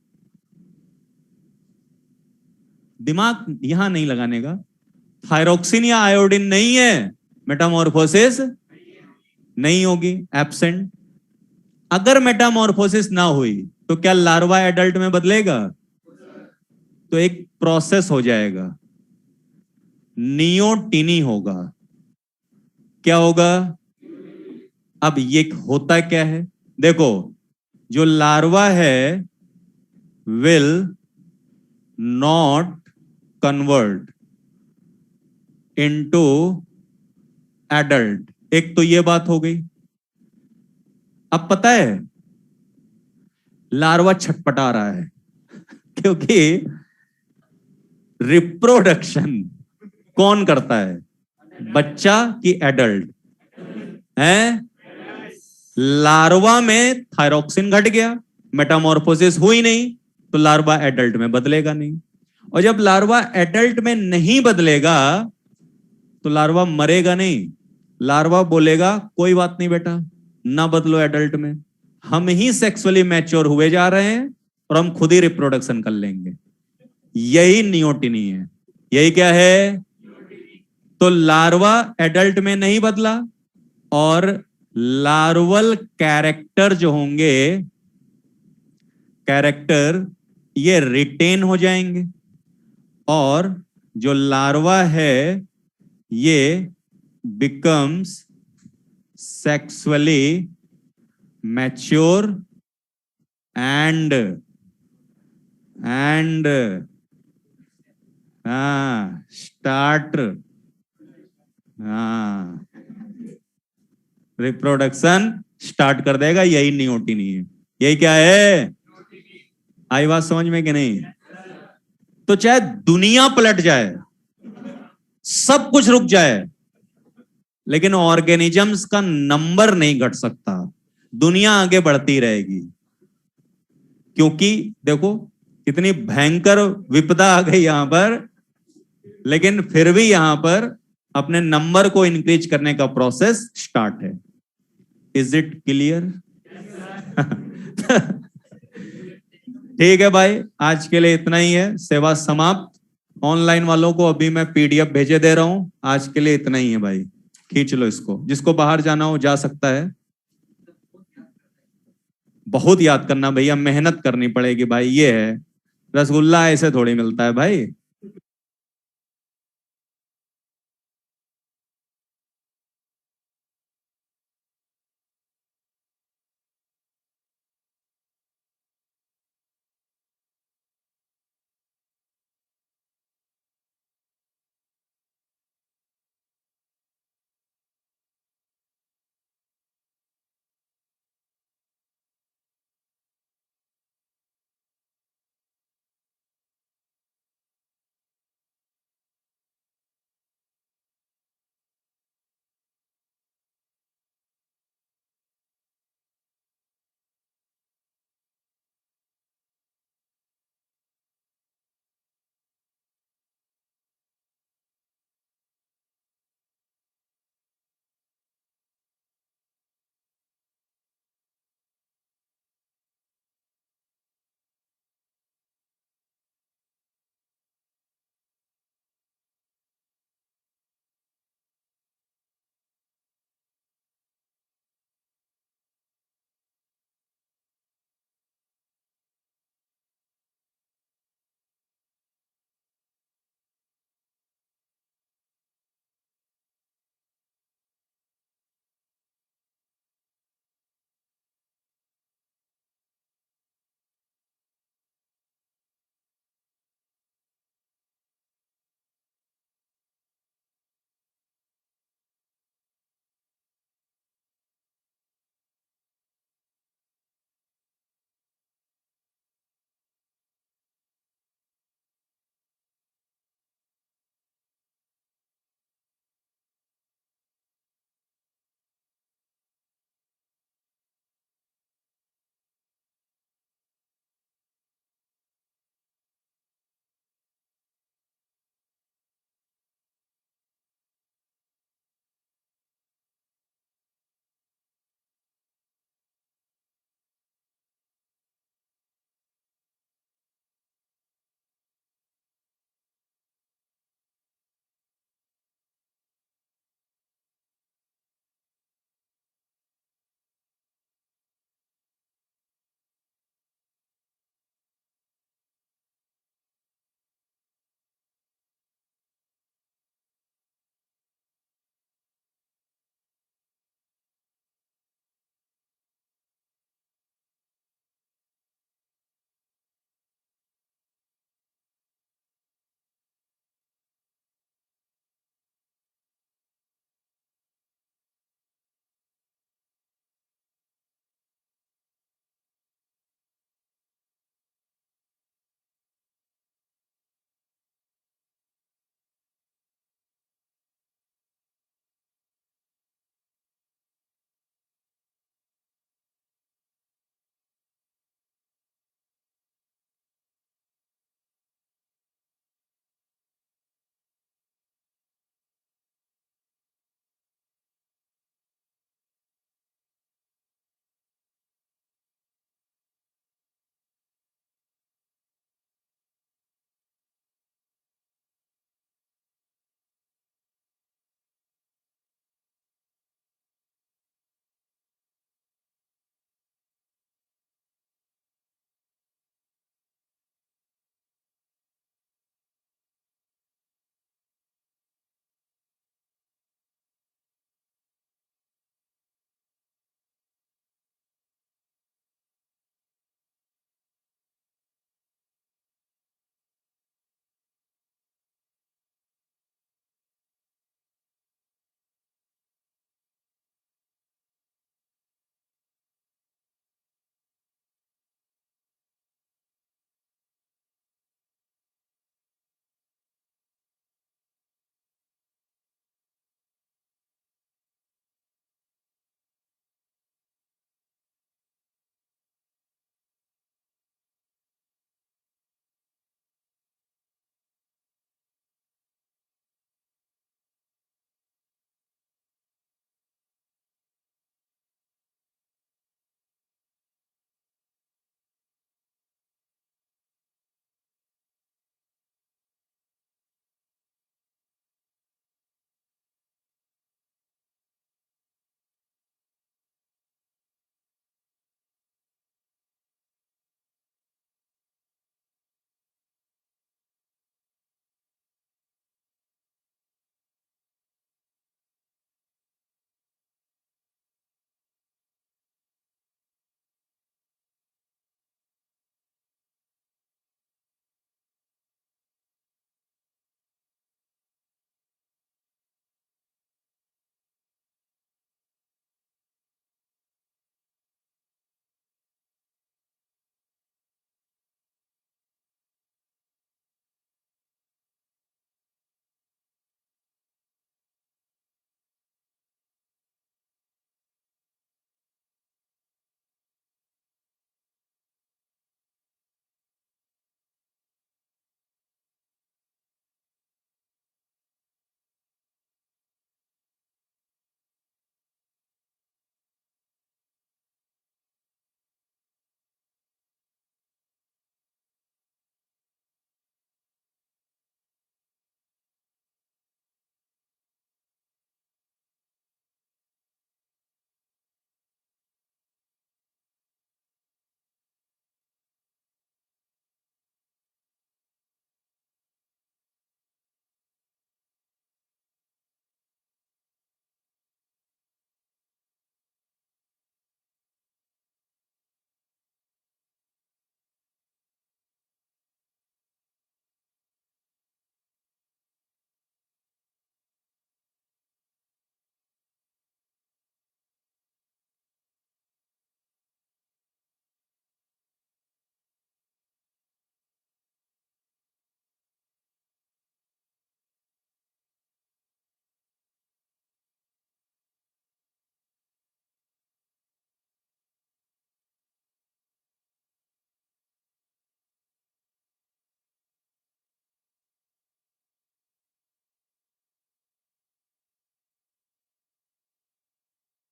दिमाग यहां नहीं लगाने का। थायरॉक्सिन या आयोडीन नहीं है, मेटामॉर्फोसिस नहीं होगी, एब्सेंट। अगर मेटामॉर्फोसिस ना हुई तो क्या लार्वा एडल्ट में बदलेगा? तो एक प्रोसेस हो जाएगा, नियोटिनी होगा। क्या होगा? अब ये होता क्या है, देखो, जो लार्वा है will not convert into adult, एक तो ये बात हो गई। अब पता है लार्वा छटपटा रहा है क्योंकि रिप्रोडक्शन कौन करता है, बच्चा कि एडल्ट है? लार्वा में थायरोक्सिन घट गया, मेटामॉर्फोसिस हुई नहीं, तो लार्वा एडल्ट में बदलेगा नहीं। और जब लार्वा एडल्ट में नहीं बदलेगा तो लार्वा मरेगा नहीं। लार्वा बोलेगा कोई बात नहीं बेटा, ना बदलो एडल्ट में, हम ही सेक्सुअली मैच्योर हुए जा रहे हैं और हम खुद ही रिप्रोडक्शन कर लेंगे। यही नियोटिनी है। यही क्या है? तो लार्वा एडल्ट में नहीं बदला और लार्वल कैरेक्टर जो होंगे, कैरेक्टर ये रिटेन हो जाएंगे और जो लार्वा है ये becomes sexually mature and start reproduction start कर देगा। यही नियोटिनी है। यही क्या है? आई बात समझ में कि नहीं? तो चाहे दुनिया पलट जाए, सब कुछ रुक जाए, लेकिन ऑर्गेनिजम्स का नंबर नहीं घट सकता, दुनिया आगे बढ़ती रहेगी। क्योंकि देखो कितनी भयंकर विपदा आ गई यहां पर, लेकिन फिर भी यहां पर अपने नंबर को इंक्रीज करने का प्रोसेस स्टार्ट है। Is it clear? ठीक है भाई, आज के लिए इतना ही है, सेवा समाप्त। ऑनलाइन वालों को अभी मैं पीडीएफ भेजे दे रहा हूं। आज के लिए इतना ही है भाई, खींच लो इसको, जिसको बाहर जाना हो जा सकता है। बहुत याद करना भैया, मेहनत करनी पड़ेगी भाई। ये है रसगुल्ला, ऐसे थोड़ी मिलता है भाई।